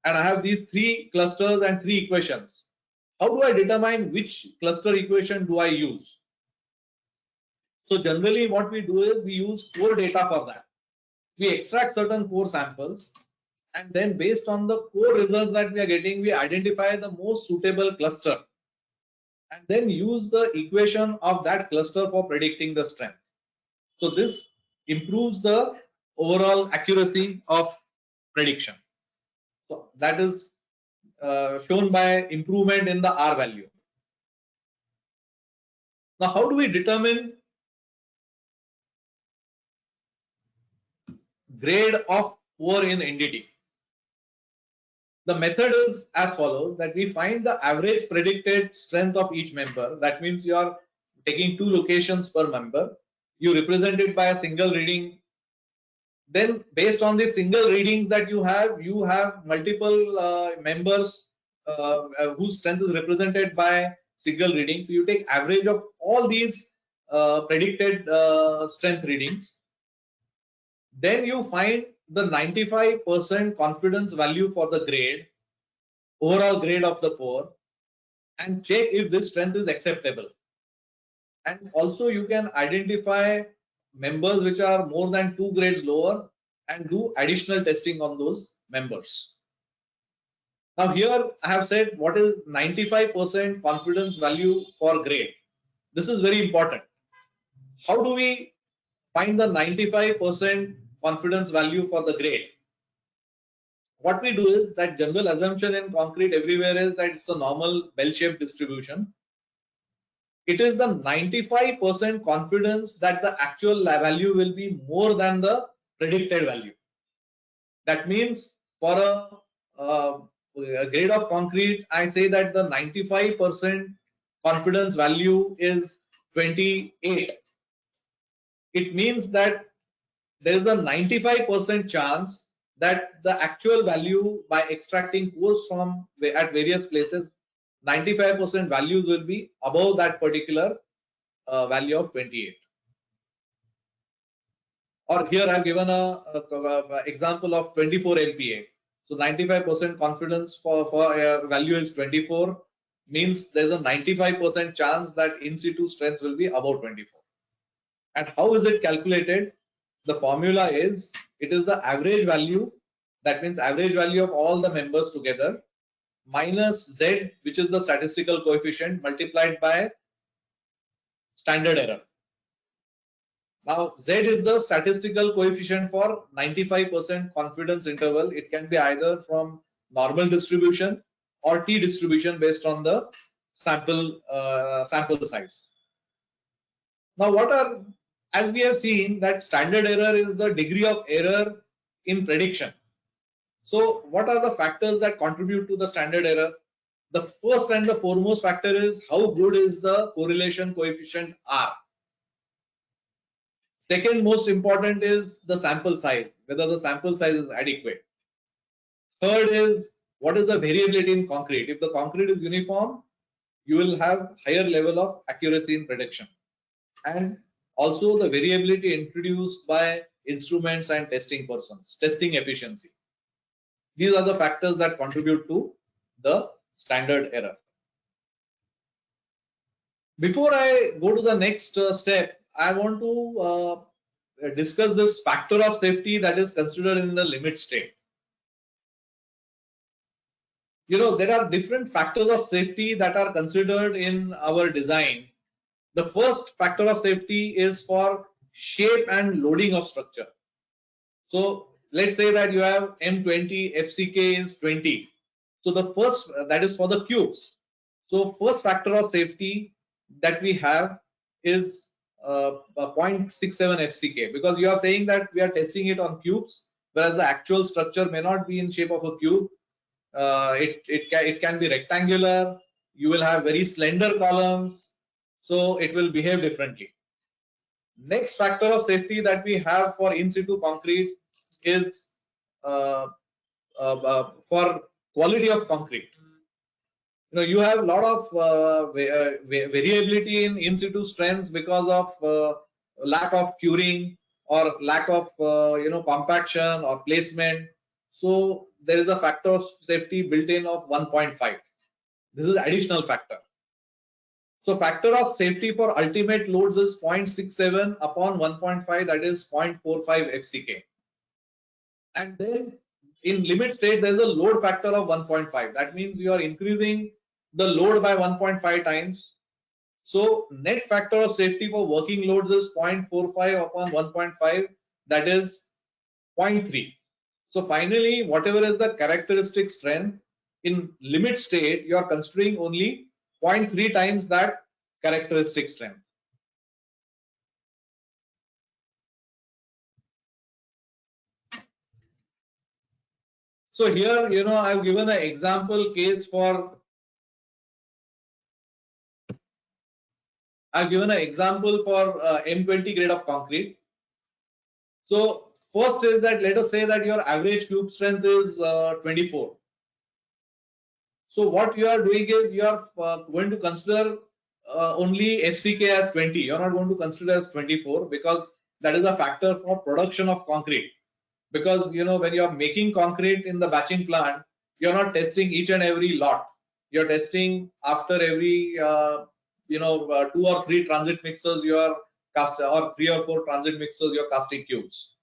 [SPEAKER 5] and I have these 3 clusters and 3 equations. How do I determine which cluster equation do I use? So generally what we do is we use core data for that. We extract certain core samples, and then based on the core results that we are getting, we identify the most suitable cluster and then use the equation of that cluster for predicting the strength. So this improves the overall accuracy of prediction. So that is shown by improvement in the R value. Now, how do we determine grade of poor in NDT? The method is as follows, that we find the average predicted strength of each member. That means you are taking 2 locations per member. You represent it by a single reading. Then based on the single readings that you have multiple members whose strength is represented by single readings. So you take average of all these predicted strength readings. Then you find the 95% confidence value for the grade, overall grade of the poor, and check if this strength is acceptable. And also you can identify members which are more than 2 grades lower and do additional testing on those members. Now here I have said what is 95% confidence value for grade. This is very important. How do we find the 95% confidence value for the grade? What we do is that general assumption in concrete everywhere is that it's a normal bell-shaped distribution. It is the 95% confidence that the actual value will be more than the predicted value. That means for a grade of concrete, I say that the 95% confidence value is 28. It means that there is a 95% chance that the actual value by extracting cores from at various places, 95% values will be above that particular value of 28. Or here I've given a example of 24 MPa. So 95% confidence for value is 24, means there's a 95% chance that in situ strength will be above 24. And how is it calculated? The formula is, it is the average value, that means average value of all the members together, minus Z, which is the statistical coefficient, multiplied by standard error. Now Z is the statistical coefficient for 95% confidence interval. It can be either from normal distribution or T distribution based on the sample size. Now as we have seen that standard error is the degree of error in prediction. So what are the factors that contribute to the standard error? The first and the foremost factor is how good is the correlation coefficient R. Second most important is the sample size, whether the sample size is adequate. Third is what is the variability in concrete. If the concrete is uniform, you will have higher level of accuracy in prediction. And also the variability introduced by instruments and testing persons, testing efficiency. These are the factors that contribute to the standard error. Before I go to the next step, I want to discuss this factor of safety that is considered in the limit state. You know, there are different factors of safety that are considered in our design. The first factor of safety is for shape and loading of structure. So let's say that you have M20, FCK is 20. So the first, that is for the cubes. So first factor of safety that we have is 0.67 FCK, because you are saying that we are testing it on cubes, whereas the actual structure may not be in shape of a cube. It can be rectangular. You will have very slender columns, so it will behave differently. Next factor of safety that we have for in situ concrete is for quality of concrete. You know, you have a lot of variability in situ strengths because of lack of curing or lack of compaction or placement. So there is a factor of safety built in of 1.5. This is additional factor. So factor of safety for ultimate loads is 0.67 upon 1.5, that is 0.45 FCK. And then in limit state, there is a load factor of 1.5. That means you are increasing the load by 1.5 times. So net factor of safety for working loads is 0.45 upon 1.5, that is 0.3. So finally, whatever is the characteristic strength, in limit state, you are considering only 0.3 times that characteristic strength. So here, I've given an example case for M20 grade of concrete. So first is that, let us say that your average cube strength is 24. So what you are doing is you are going to consider only FCK as 20. You are not going to consider as 24 because that is a factor for production of concrete. Because when you are making concrete in the batching plant, you are not testing each and every lot. You are testing after every 2 or 3 transit mixers you are casting, or 3 or 4 transit mixers you are casting cubes.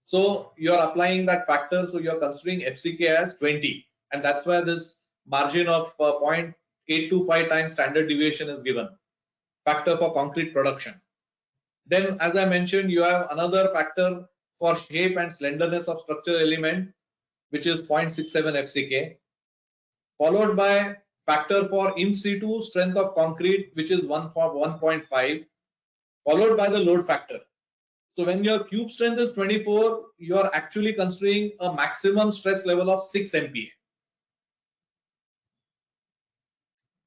[SPEAKER 5] So you are applying that factor. So you are considering FCK as 20, and that's why this margin of 0.825 times standard deviation is given, factor for concrete production. Then, as I mentioned, you have another factor for shape and slenderness of structural element, which is 0.67 FCK, followed by factor for in situ strength of concrete, which is 1.5, followed by the load factor. So when your cube strength is 24, you are actually considering a maximum stress level of 6 MPa.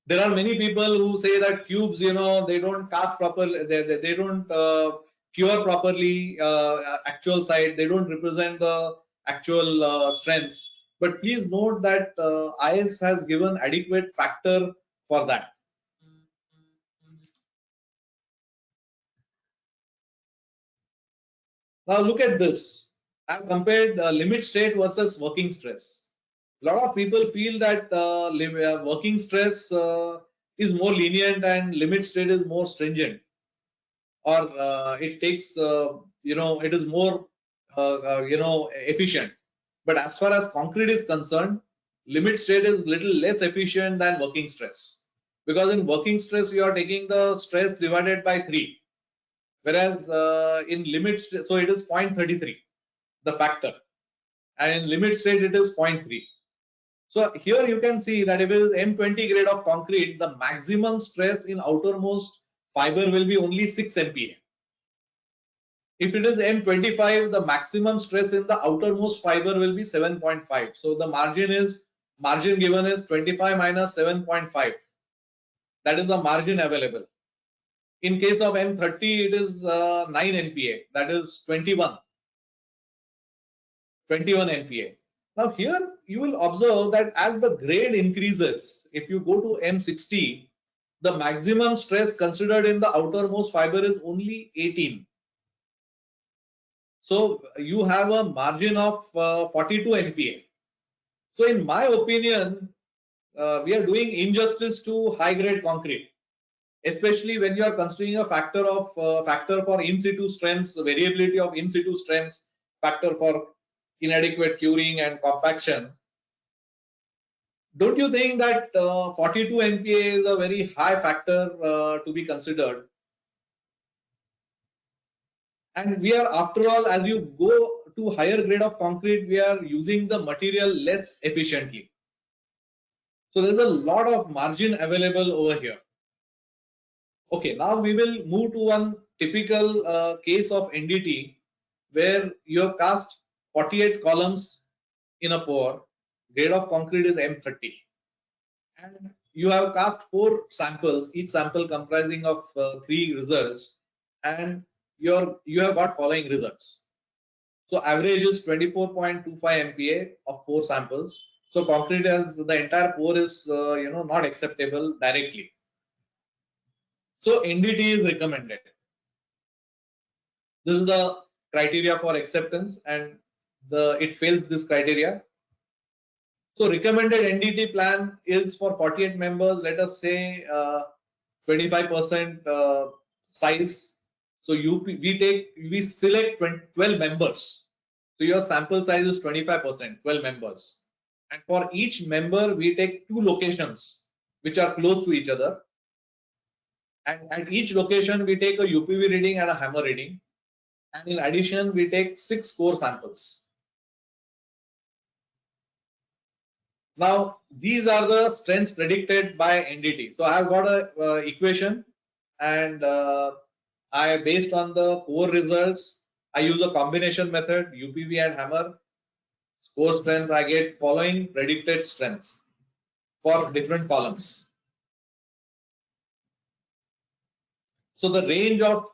[SPEAKER 5] There are many people who say that cubes, they don't cast properly, they don't cure properly actual side, they don't represent the actual strengths. But please note that IS has given adequate factor for that. Now look at this. I've compared limit state versus working stress. A lot of people feel that working stress is more lenient and limit state is more stringent, or it takes it is more efficient. But as far as concrete is concerned, limit state is little less efficient than working stress, because in working stress you are taking the stress divided by 3, whereas in limit so it is 0.33 the factor, and in limit state it is 0.3. So here you can see that if it is M20 grade of concrete, the maximum stress in outermost fiber will be only 6 MPa. If it is M25, the maximum stress in the outermost fiber will be 7.5. So the margin given is 25 minus 7.5. That is the margin available. In case of M30, it is 9 MPa. That is 21 MPa. Now here you will observe that as the grade increases, if you go to M60, the maximum stress considered in the outermost fiber is only 18. So you have a margin of 42 MPa. So in my opinion, we are doing injustice to high grade concrete, especially when you are considering a factor for in situ strengths, variability of in situ strengths, factor for inadequate curing and compaction. Don't you think that 42 MPa is a very high factor to be considered? And we are, after all, as you go to higher grade of concrete, we are using the material less efficiently. So there's a lot of margin available over here. Okay, now we will move to one typical case of NDT where you have cast 48 columns in a pour. Grade of concrete is M30, and you have cast 4 samples, each sample comprising of 3 results, and you have got following results. So average is 24.25 MPa of 4 samples. So concrete as the entire pour is not acceptable directly. So NDT is recommended. This is the criteria for acceptance, and it fails this criteria. So recommended NDT plan is for 48 members, let us say 25% size. So we select 12 members. So your sample size is 25%, 12 members. And for each member, we take 2 locations which are close to each other. And at each location, we take a UPV reading and a hammer reading. And in addition, we take 6 core samples. Now, these are the strengths predicted by NDT. So I have got a equation, and based on the core results, I use a combination method, UPV and hammer. Core strength, I get following predicted strengths for different columns. So the range of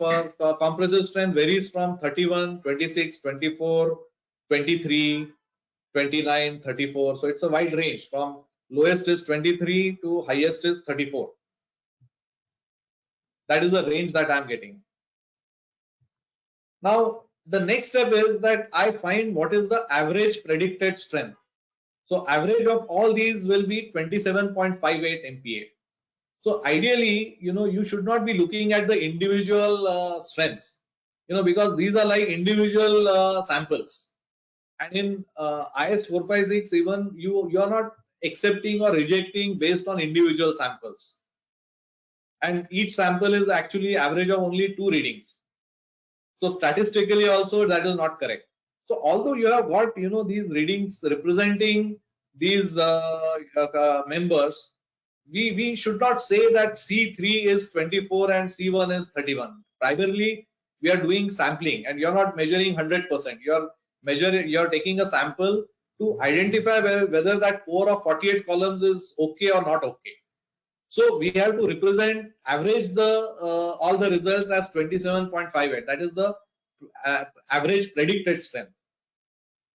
[SPEAKER 5] compressive strength varies from 31, 26, 24, 23, 29, 34. So it's a wide range. From lowest is 23 to highest is 34. That is the range that I'm getting. Now, the next step is that I find what is the average predicted strength. So average of all these will be 27.58 MPa. So ideally, you should not be looking at the individual strengths, because these are like individual samples. And in IS 456, even you are not accepting or rejecting based on individual samples. And each sample is actually average of only 2 readings. So statistically also that is not correct. So although you have got these readings representing these members, we should not say that C3 is 24 and C1 is 31. Primarily we are doing sampling, and you are not measuring 100%. You are taking a sample to identify whether that core of 48 columns is okay or not okay. So we have to represent, average all the results as 27.58. That is the average predicted strength.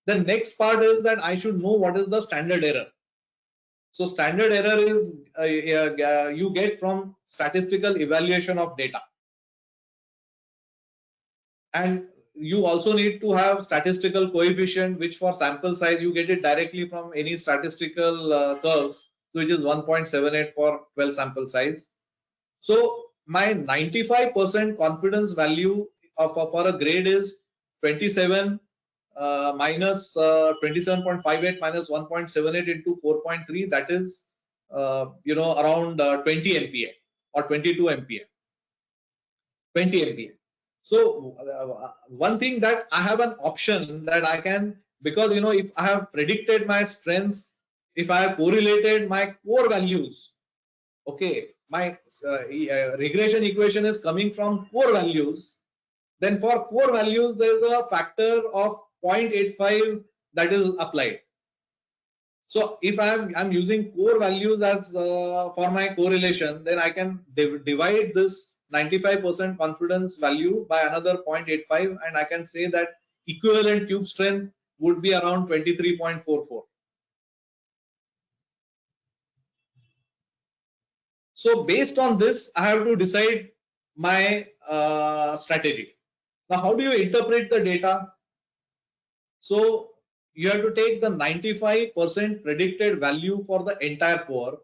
[SPEAKER 5] The next part is that I should know what is the standard error. So standard error is you get from statistical evaluation of data. And you also need to have statistical coefficient, which for sample size you get it directly from any statistical curves, which is 1.78 for 12 sample size. So my 95% confidence value for a grade is 27 minus 27.58 minus 1.78 into 4.3. That is around 20 MPa or 22 MPa, 20 MPa. So one thing that I have an option that I can, because if I have predicted my strengths, if I have correlated my core values, okay, my regression equation is coming from core values, then for core values there is a factor of 0.85 that is applied. So if I'm using core values as for my correlation, then I can divide this 95% confidence value by another 0.85, and I can say that equivalent tube strength would be around 23.44. So based on this, I have to decide my strategy. Now, how do you interpret the data? So you have to take the 95% predicted value for the entire core.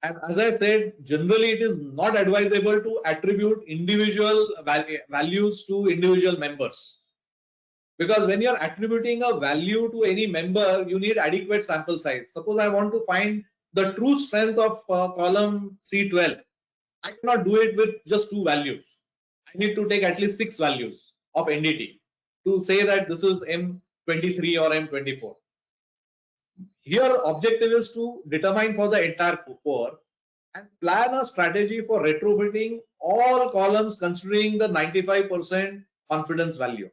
[SPEAKER 5] And as I said, generally it is not advisable to attribute individual values to individual members. Because when you're attributing a value to any member, you need adequate sample size. Suppose I want to find the true strength of column C12. I cannot do it with just 2 values. I need to take at least 6 values of NDT to say that this is M23 or M24. Here objective is to determine for the entire core and plan a strategy for retrofitting all columns considering the 95% confidence value.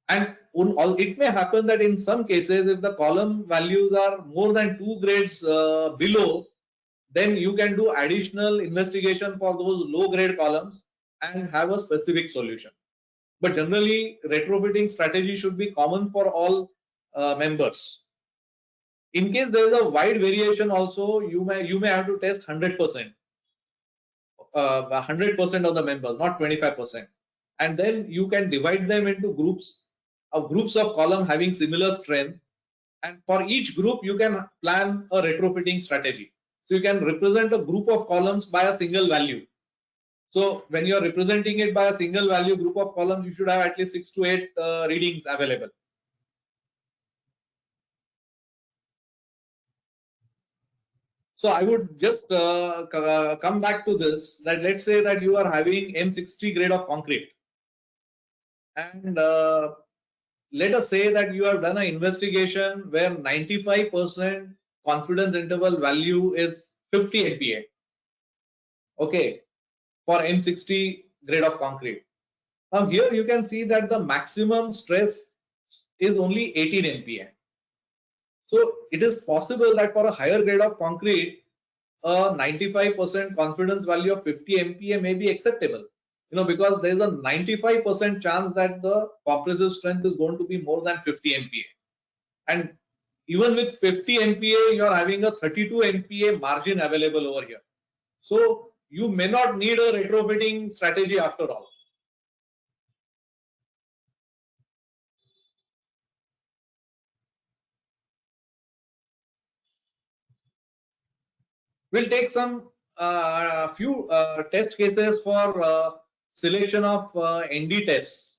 [SPEAKER 5] And it may happen that in some cases, if the column values are more than 2 grades below, then you can do additional investigation for those low grade columns and have a specific solution. But generally, retrofitting strategy should be common for all members. In case there is a wide variation also, you may have to test 100%. 100% of the members, not 25%. And then you can divide them into groups of column having similar strength And for each group, you can plan a retrofitting strategy. So you can represent a group of columns by a single value. So when you are representing it by a single value group of columns, you should have at least 6 to 8 readings available. So I would just come back to this, that let's say that you are having M60 grade of concrete, and let us say that you have done an investigation where 95% confidence interval value is 50 MPa. Okay, for M60 grade of concrete. Now here you can see that the maximum stress is only 18 MPa. So it is possible that for a higher grade of concrete, a 95% confidence value of 50 MPa may be acceptable. Because there is a 95% chance that the compressive strength is going to be more than 50 MPa. And even with 50 MPa, you are having a 32 MPa margin available over here. So you may not need a retrofitting strategy after all. We'll take some few test cases for selection of ND tests.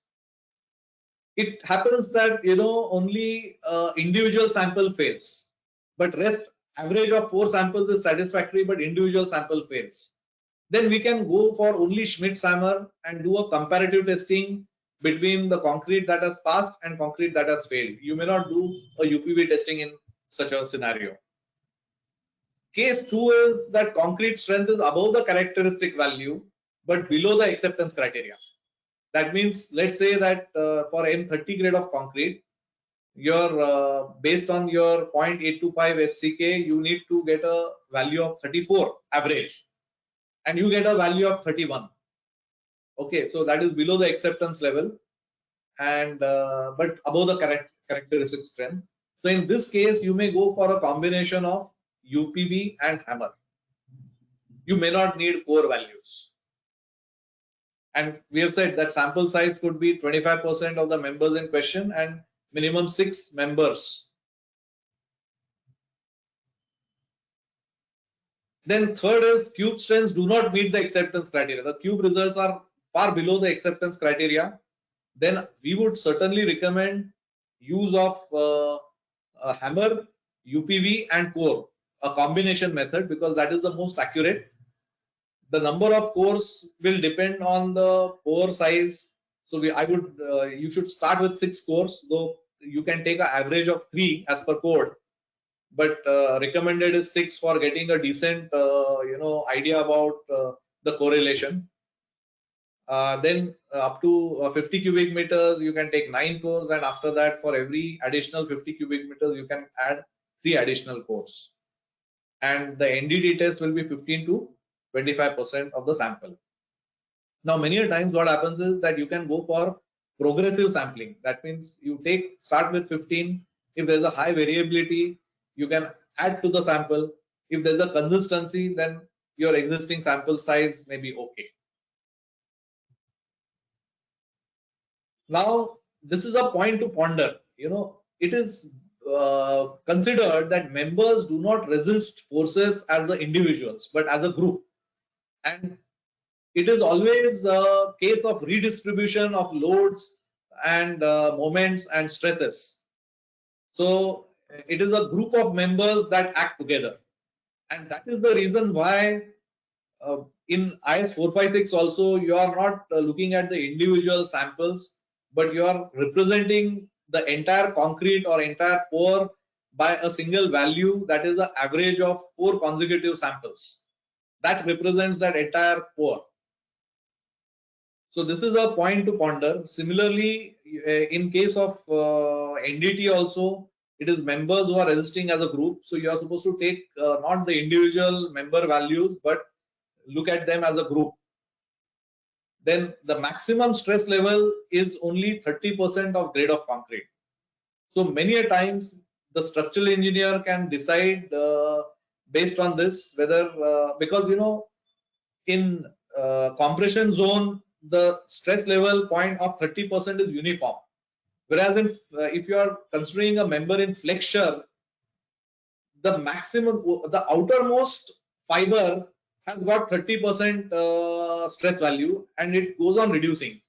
[SPEAKER 5] It happens that only individual sample fails, but rest average of 4 samples is satisfactory, but individual sample fails. Then we can go for only Schmidt's hammer and do a comparative testing between the concrete that has passed and concrete that has failed. You may not do a UPV testing in such a scenario. Case 2 is that concrete strength is above the characteristic value but below the acceptance criteria. That means, let's say that for M30 grade of concrete, your based on your 0.825 FCK, you need to get a value of 34 average, and you get a value of 31. Okay, so that is below the acceptance level, and but above the characteristic strength. So in this case, you may go for a combination of UPV and hammer. You may not need core values. And we have said that sample size could be 25% of the members in question and minimum 6 members. Then third is cube strengths do not meet the acceptance criteria. The cube results are far below the acceptance criteria. Then we would certainly recommend use of a hammer, UPV and core, a combination method, because that is the most accurate. The number of cores will depend on the pore size. So you should start with 6 cores, though you can take an average of 3 as per code, but recommended is 6 for getting a decent idea about the correlation. Then up to 50 cubic meters, you can take 9 cores, and after that, for every additional 50 cubic meters, you can add 3 additional cores. And the NDT test will be 15 to 25% of the sample. Now, many times what happens is that you can go for progressive sampling. That means you start with 15. If there's a high variability, you can add to the sample. If there's a consistency, then your existing sample size may be okay. Now, this is a point to ponder. It is considered that members do not resist forces as the individuals, but as a group. And it is always a case of redistribution of loads and moments and stresses. So it is a group of members that act together. And that is the reason why in IS 456 also you are not looking at the individual samples, but you are representing the entire concrete or entire pore by a single value, that is the average of 4 consecutive samples. That represents that entire pore. So this is a point to ponder. Similarly, in case of NDT also, it is members who are resisting as a group. So you are supposed to take not the individual member values, but look at them as a group. Then the maximum stress level is only 30% of grade of concrete. So many a times the structural engineer can decide based on this whether because in compression zone the stress level point of 30% is uniform, Whereas if you are considering a member in flexure, the maximum, the outermost fiber has got 30% stress value and it goes on reducing.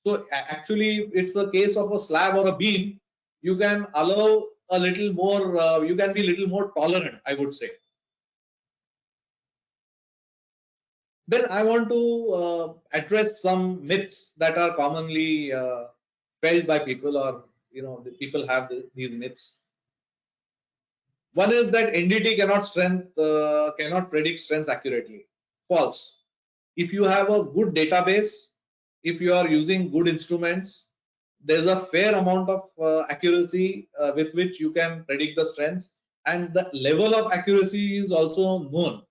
[SPEAKER 5] So actually, it's the case of a slab or a beam. You can allow a little more. You can be a little more tolerant, I would say. Then I want to address some myths that are commonly felt by people, or the people have these myths. One is that NDT cannot predict strength accurately. False. If you have a good database, if you are using good instruments, there's a fair amount of accuracy with which you can predict the strengths, and the level of accuracy is also known.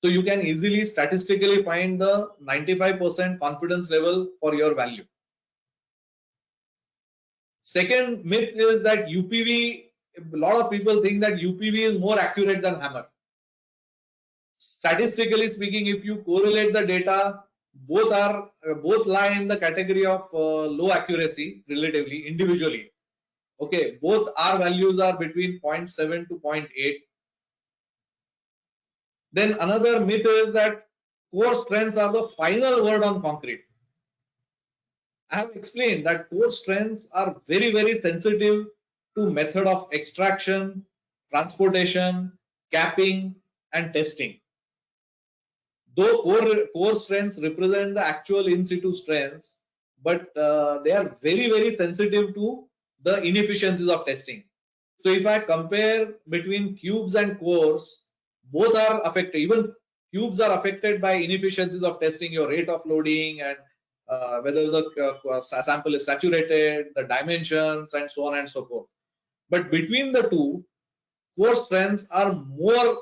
[SPEAKER 5] So you can easily statistically find the 95% confidence level for your value. Second myth is that UPV, a lot of people think that UPV is more accurate than hammer. Statistically speaking, if you correlate the data, both lie in the category of low accuracy relatively, individually. Okay, both R values are between 0.7 to 0.8. Then another myth is that core strengths are the final word on concrete. I have explained that core strengths are very, very sensitive to method of extraction, transportation, capping, and testing. Though core strengths represent the actual in situ strengths, but they are very, very sensitive to the inefficiencies of testing. So if I compare between cubes and cores, both are affected. Even cubes are affected by inefficiencies of testing, your rate of loading, and whether the sample is saturated, the dimensions, and so on and so forth. But between the two, core strengths are more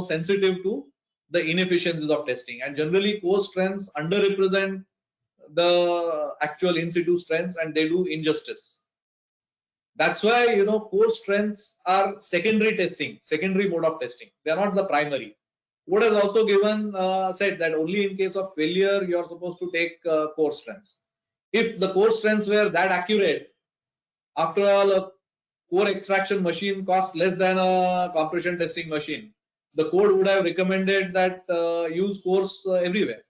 [SPEAKER 5] sensitive to the inefficiencies of testing, and generally core strengths underrepresent the actual in situ strengths and they do injustice. That's why core strengths are secondary testing, secondary mode of testing. They are not the primary. Code has also given said that only in case of failure you are supposed to take core strengths. If the core strengths were that accurate, after all, a core extraction machine costs less than a compression testing machine. The code would have recommended that use cores everywhere.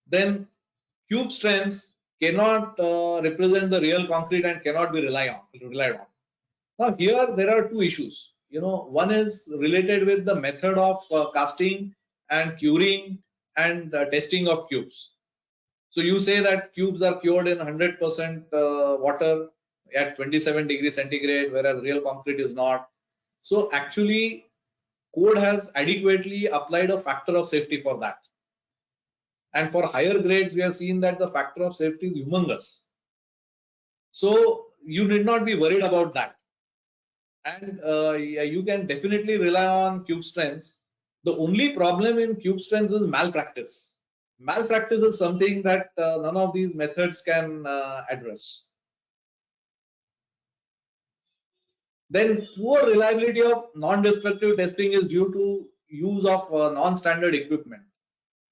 [SPEAKER 5] Then cube strengths cannot represent the real concrete and cannot be relied on. Now here there are two issues. One is related with the method of casting and curing and testing of cubes. So you say that cubes are cured in 100% water at 27 degrees centigrade, whereas real concrete is not. So actually, code has adequately applied a factor of safety for that. And for higher grades, we have seen that the factor of safety is humongous. So you need not be worried about that. And you can definitely rely on cube strengths. The only problem in cube strengths is malpractice. Malpractice is something that none of these methods can address. Then poor reliability of non-destructive testing is due to use of non-standard equipment.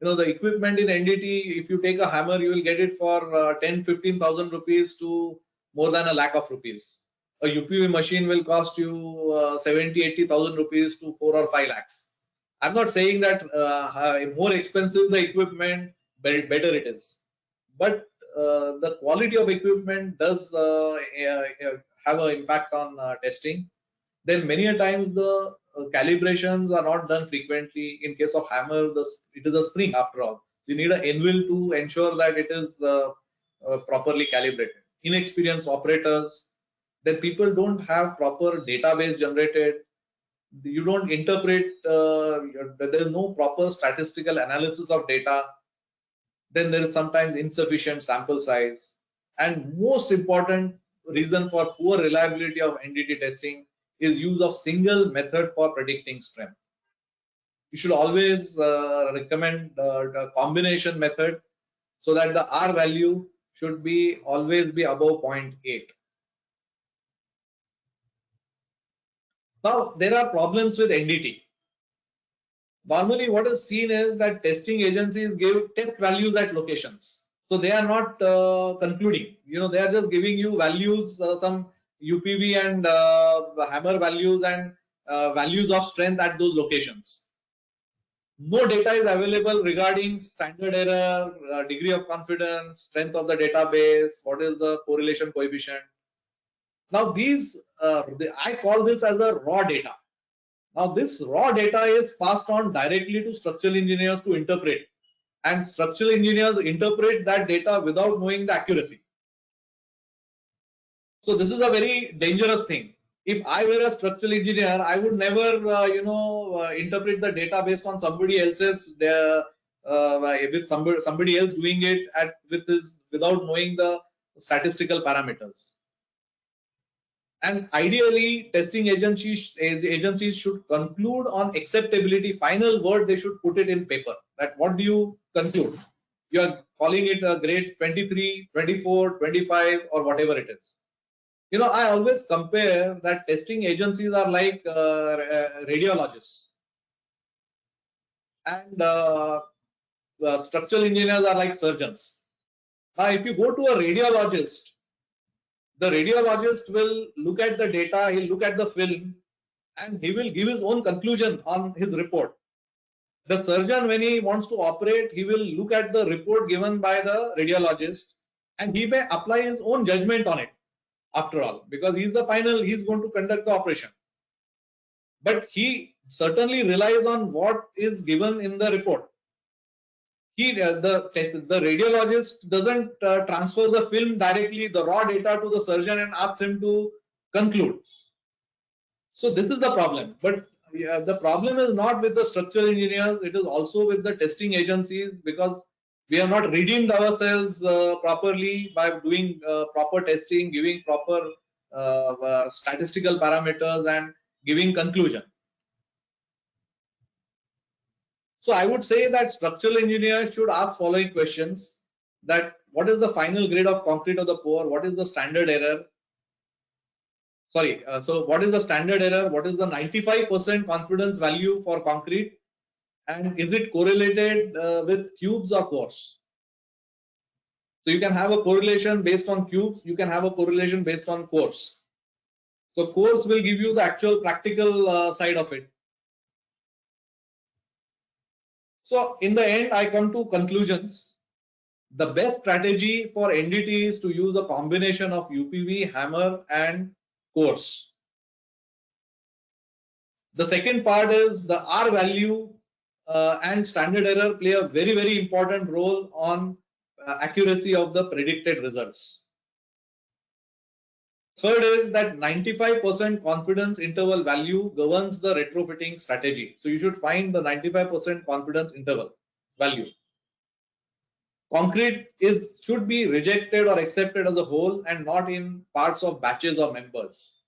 [SPEAKER 5] The equipment in NDT, if you take a hammer, you will get it for 10-15,000 rupees to more than ₹1 lakh. A UPV machine will cost you 70-80,000 rupees to 4 or 5 lakhs. I'm not saying that more expensive the equipment, better it is. But the quality of equipment does have an impact on testing. Then many a times the calibrations are not done frequently. In case of hammer, it is a spring after all. You need an anvil to ensure that it is properly calibrated. Inexperienced operators, then people don't have proper database generated. You don't interpret, there is no proper statistical analysis of data. Then there is sometimes insufficient sample size. And most important reason for poor reliability of NDT testing is use of single method for predicting strength. You should always recommend the combination method so that the R value should always be above 0.8. Now there are problems with NDT. Normally what is seen is that testing agencies give test values at locations. So they are not concluding. They are just giving you values, some UPV and hammer values and values of strength at those locations. No data is available regarding standard error, degree of confidence, strength of the database, what is the correlation coefficient. Now I call this as a raw data. Now this raw data is passed on directly to structural engineers to interpret, and structural engineers interpret that data without knowing the accuracy. So this is a very dangerous thing. If I were a structural engineer, I would never, interpret the data based on somebody else's, with somebody else doing it without knowing the statistical parameters. And ideally, testing agencies should conclude on acceptability. Final word, they should put it in paper. That what do you conclude? You are calling it a grade 23, 24, 25, or whatever it is. I always compare that testing agencies are like radiologists, and structural engineers are like surgeons. Now, if you go to a radiologist, the radiologist will look at the data, he'll look at the film, and he will give his own conclusion on his report. The surgeon, when he wants to operate, he will look at the report given by the radiologist, and he may apply his own judgment on it. After all, because he's going to conduct the operation. But he certainly relies on what is given in the report. The radiologist doesn't transfer the film directly, the raw data, to the surgeon and asks him to conclude. So this is the problem. But the problem is not with the structural engineers, it is also with the testing agencies, because we have not redeemed ourselves properly by doing proper testing, giving proper statistical parameters and giving conclusion. So I would say that structural engineers should ask following questions: that what is the final grade of concrete of the pour? What is the standard error? So what is the standard error? What is the 95% confidence value for concrete? And is it correlated with cubes or cores? So you can have a correlation based on cubes, you can have a correlation based on cores. So cores will give you the actual practical side of it. So in the end, I come to conclusions. The best strategy for NDT is to use a combination of UPV, hammer and cores. The second part is the R value and standard error play a very, very important role on accuracy of the predicted results. Third is that 95% confidence interval value governs the retrofitting strategy. So you should find the 95% confidence interval value. Concrete should be rejected or accepted as a whole and not in parts of batches or members.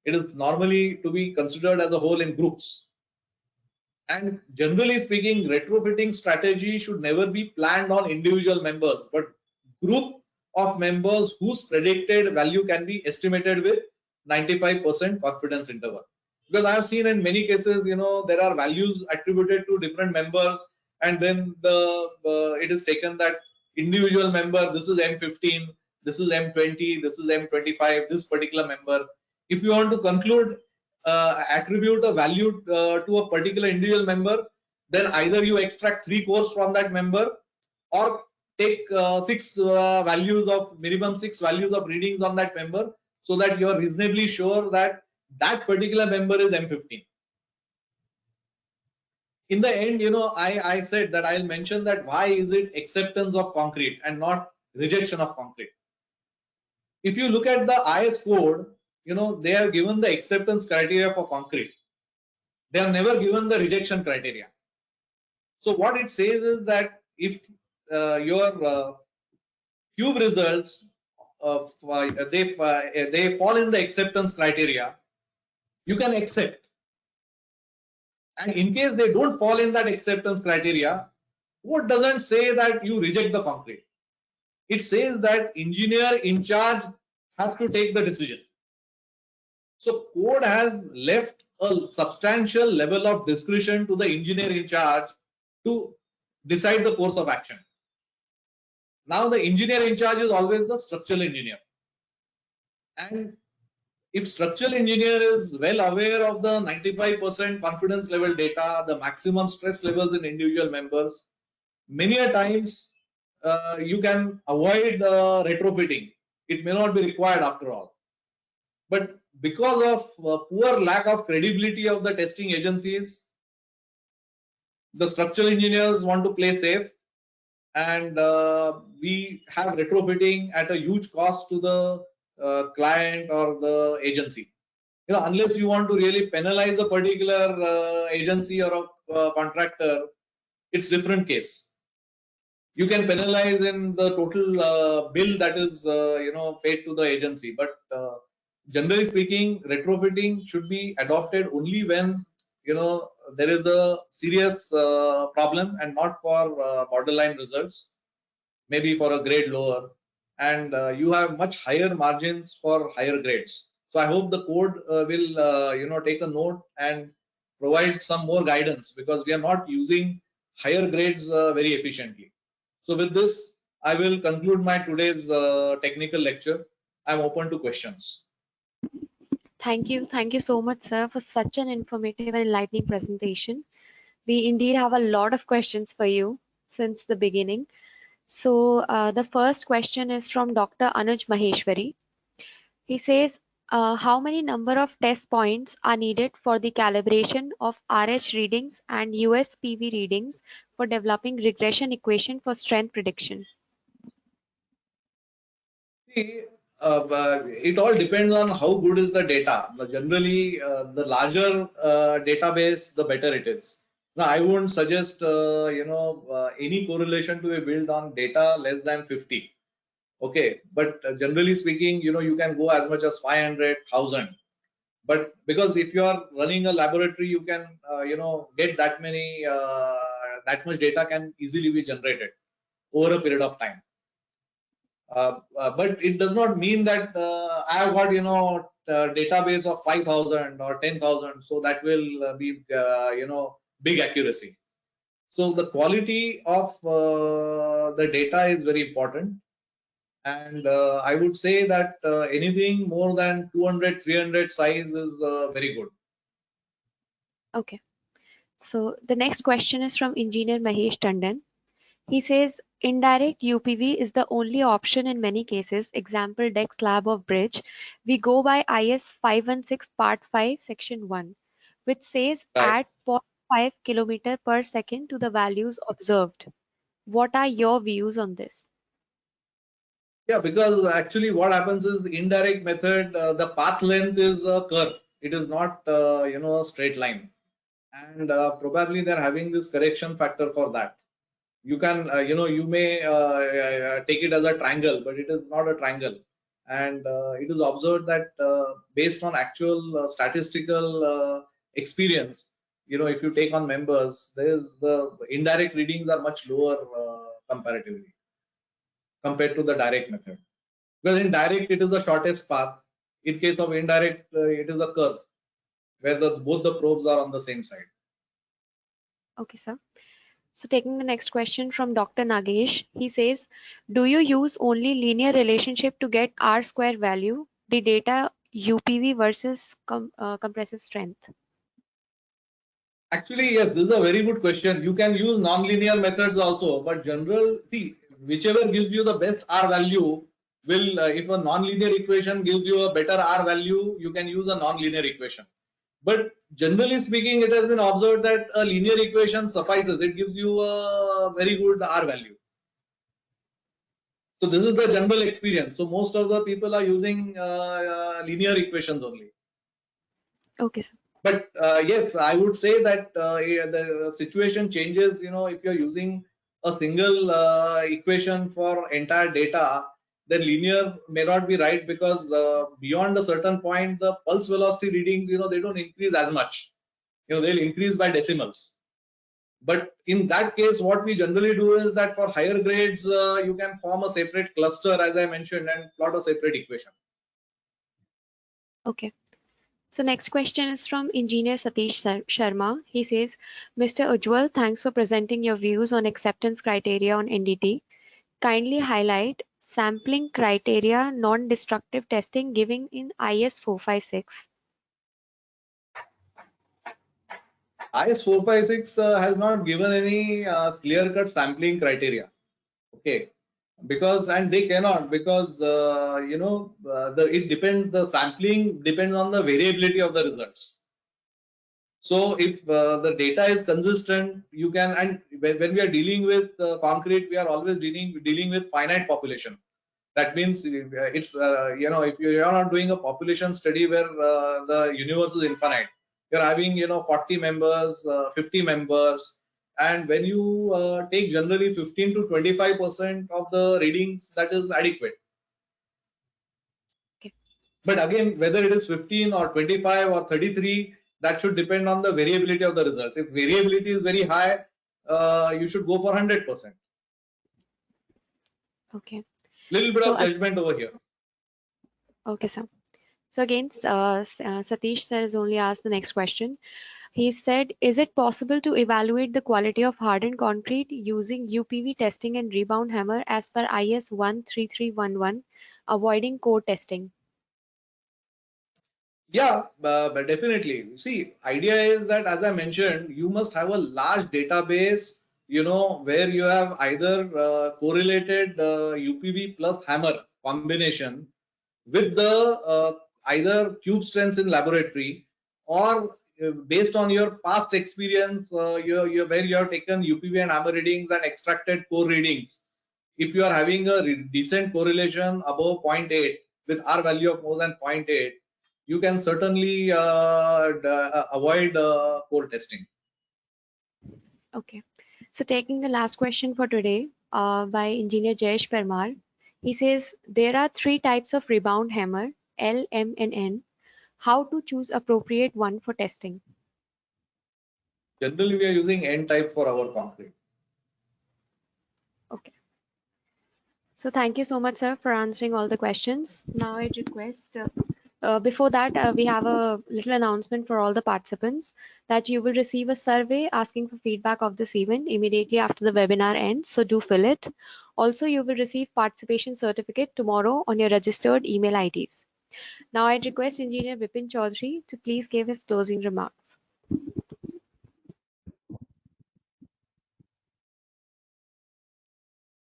[SPEAKER 5] It is normally to be considered as a whole in groups. And generally speaking, retrofitting strategy should never be planned on individual members, but group of members whose predicted value can be estimated with 95% confidence interval. Because I have seen in many cases, there are values attributed to different members, and then it is taken that individual member, this is M15, this is M20, this is M25, this particular member. If you want to conclude, attribute a value to a particular individual member, then either you extract 3 cores from that member, or take minimum 6 values of readings on that member, so that you are reasonably sure that that particular member is M15. In the end, I said that I'll mention that why is it acceptance of concrete and not rejection of concrete. If you look at the IS code, they have given the acceptance criteria for concrete. They have never given the rejection criteria. So what it says is that if your cube results they fall in the acceptance criteria, you can accept. And in case they don't fall in that acceptance criteria, code doesn't say that you reject the concrete. It says that engineer in charge has to take the decision. So code has left a substantial level of discretion to the engineer in charge to decide the course of action. Now the engineer in charge is always the structural engineer. And if structural engineer is well aware of the 95% confidence level data, the maximum stress levels in individual members, many a times you can avoid retrofitting. It may not be required after all. But because of poor lack of credibility of the testing agencies, the structural engineers want to play safe, and we have retrofitting at a huge cost to the client or the agency. Unless you want to really penalize a particular agency or a contractor, it's different case. You can penalize in the total bill that is paid to the agency, but generally speaking, retrofitting should be adopted only when there is a serious problem and not for borderline results, maybe for a grade lower, and you have much higher margins for higher grades. So I hope the code will take a note and provide some more guidance, because we are not using higher grades very efficiently. So with this, I will conclude my today's technical lecture. I'm open to questions.
[SPEAKER 1] Thank you. Thank you so much, sir, for such an informative and enlightening presentation. We indeed have a lot of questions for you since the beginning. So the first question is from Dr. Anuj Maheshwari. He says, how many number of test points are needed for the calibration of RH readings and USPV readings for developing regression equation for strength prediction?
[SPEAKER 5] See, it all depends on how good is the data. Generally, the larger database, the better it is. Now, I wouldn't suggest any correlation to be built on data less than 50. Okay, but generally speaking, you can go as much as 500,000. But because if you are running a laboratory, you can get that much data can easily be generated over a period of time. But it does not mean that I have got a database of 5,000 or 10,000, so that will be big accuracy. So the quality of the data is very important, and I would say that anything more than 200, 300 size is very good.
[SPEAKER 1] Okay. So the next question is from Engineer Mahesh Tandon. He says, indirect UPV is the only option in many cases. Example, deck slab of bridge. We go by IS 516 part 5 section 1, which says
[SPEAKER 5] Right.
[SPEAKER 1] add 0.5 km per second to the values observed. What are your views on this?
[SPEAKER 5] Yeah, because actually what happens is the indirect method, the path length is a curve. It is not a straight line, and probably they're having this correction factor for that. You can you may take it as a triangle, but it is not a triangle, and it is observed that based on actual statistical experience, if you take on members, the indirect readings are much lower comparatively compared to the direct method. Because in direct it is the shortest path. In case of indirect, it is a curve where both the probes are on the same side.
[SPEAKER 1] Okay, sir. So taking the next question from Dr. Nagesh, he says, do you use only linear relationship to get R square value, the data UPV versus compressive strength?
[SPEAKER 5] Actually, yes, this is a very good question. You can use non-linear methods also, but whichever gives you the best R value will, if a non-linear equation gives you a better R value, you can use a non-linear equation. But generally speaking, it has been observed that a linear equation suffices. It gives you a very good R value. So this is the general experience. So most of the people are using linear equations only.
[SPEAKER 1] Okay, sir.
[SPEAKER 5] But yes, I would say that the situation changes. If you're using a single equation for entire data, then linear may not be right, because beyond a certain point, the pulse velocity readings, they don't increase as much. They'll increase by decimals. But in that case, what we generally do is that for higher grades, you can form a separate cluster, as I mentioned, and plot a separate equation.
[SPEAKER 1] Okay. So next question is from Engineer Satish Sharma. He says, Mr. Ujjwal, thanks for presenting your views on acceptance criteria on NDT. kindly highlight sampling criteria non-destructive testing given in IS 456.
[SPEAKER 5] IS 456 has not given any clear-cut sampling criteria. Okay, because and they cannot, because the sampling depends on the variability of the results. So if the data is consistent, you can, and when we are dealing with concrete, we are always dealing with finite population. That means it's if you are not doing a population study where the universe is infinite, you're having 40 members, 50 members, and when you take generally 15 to 25% of the readings, that is adequate.
[SPEAKER 1] Okay.
[SPEAKER 5] But again, whether it is 15 or 25 or 33, that should depend on the variability of the results. If variability is very high, you should go for 100%.
[SPEAKER 1] Okay.
[SPEAKER 5] Little bit
[SPEAKER 1] So,
[SPEAKER 5] of judgment over here.
[SPEAKER 1] okay, sir. So again, Satish sir has only asked the next question. He said, is it possible to evaluate the quality of hardened concrete using UPV testing and rebound hammer as per IS 13311, avoiding core testing?
[SPEAKER 5] Yeah, but definitely. See, idea is that, as I mentioned, you must have a large database, where you have either correlated UPV plus hammer combination with the either cube strengths in laboratory, or based on your past experience, where you have taken UPV and hammer readings and extracted core readings. If you are having a decent correlation above 0.8 with R value of more than 0.8, you can certainly avoid core testing.
[SPEAKER 1] Okay. So taking the last question for today by Engineer Jayesh Parmar. He says, there are three types of rebound hammer, L, M, and N. How to choose appropriate one for testing?
[SPEAKER 5] Generally, we are using N type for our concrete.
[SPEAKER 1] Okay. So thank you so much, sir, for answering all the questions. Now I request, before that, we have a little announcement for all the participants that you will receive a survey asking for feedback of this event immediately after the webinar ends. So do fill it. Also, you will receive participation certificate tomorrow on your registered email IDs. Now I request Engineer Vipin Chaudhary to please give his closing remarks.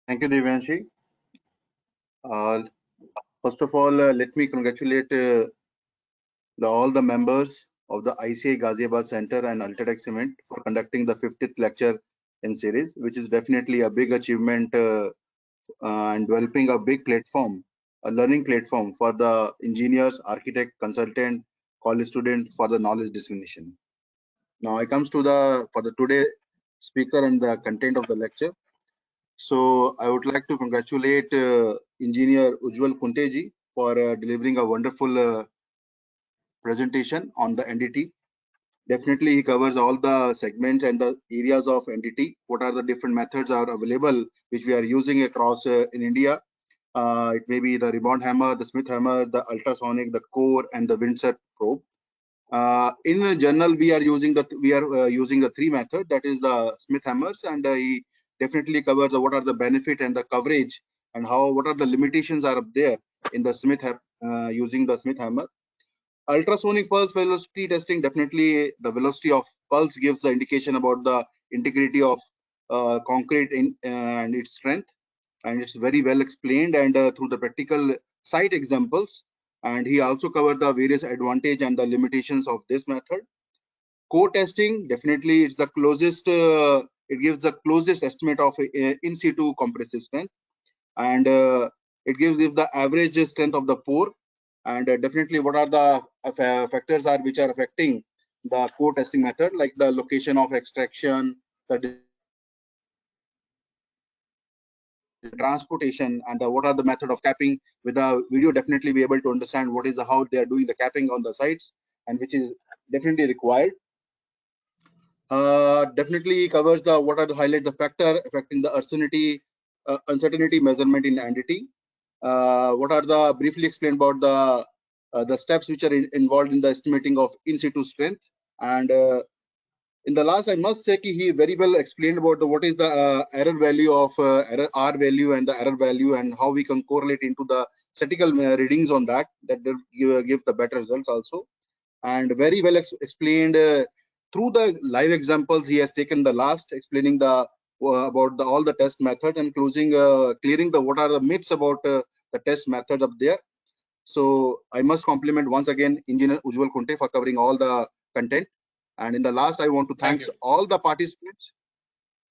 [SPEAKER 3] Thank you, Divyanshi. First of all, let me congratulate all the members of the ICI Ghaziabad Center and Ultratech Cement for conducting the 50th lecture in series, which is definitely a big achievement and developing a big platform, a learning platform for the engineers, architect, consultant, college student for the knowledge dissemination. Now I comes to the today speaker and the content of the lecture. So I would like to congratulate Engineer Ujjwal Kunte ji for delivering a wonderful presentation on the NDT. Definitely, he covers all the segments and the areas of NDT. What are the different methods are available which we are using across in India? It may be the rebound hammer, the Smith hammer, the ultrasonic, the core, and the Windset probe. In a journal, we are using the three method, that is the Smith hammers, and he definitely covers what are the benefit and the coverage and what are the limitations are up there in the Smith using the Smith hammer. Ultrasonic pulse velocity testing, definitely the velocity of pulse gives the indication about the integrity of concrete and its strength, and it's very well explained and through the practical site examples. And he also covered the various advantage and the limitations of this method. Core testing, definitely it's the closest, it gives the closest estimate of in situ compressive strength, and it gives the average strength of the pore, and definitely what are the factors are which are affecting the core testing method, like the location of extraction, the transportation, and what are the method of capping. With the video, definitely be able to understand what is how they are doing the capping on the sites, and which is definitely required. Definitely covers the what are the highlight the factor affecting the uncertainty measurement in NDT. What are the briefly explained about the steps which are involved in the estimating of in situ strength, and in the last, I must say he very well explained about what is the error value of error R value and the error value, and how we can correlate into the statistical readings on that. That will give the better results also. And very well explained through the live examples he has taken the last, explaining the about all the test method and clearing the what are the myths about the test method up there. So I must compliment once again Engineer Ujjwal Kunte for covering all the content. And in the last, I want to
[SPEAKER 5] Thank
[SPEAKER 3] thank
[SPEAKER 5] you.
[SPEAKER 3] all the participants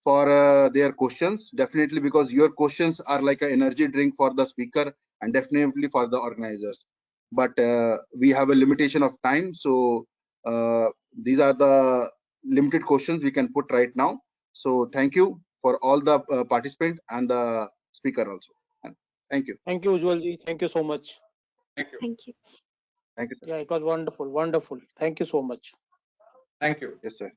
[SPEAKER 3] for their questions, definitely, because your questions are like an energy drink for the speaker and definitely for the organizers. But we have a limitation of time, so these are the limited questions we can put right now. So thank you for all the participants and the speaker also. And thank you.
[SPEAKER 4] Thank you, Ujjwal ji. Thank you so much.
[SPEAKER 5] Thank you.
[SPEAKER 1] Thank you.
[SPEAKER 3] Thank you, sir.
[SPEAKER 4] Yeah, it was wonderful. Wonderful. Thank you so much.
[SPEAKER 5] Thank you.
[SPEAKER 3] Yes, sir.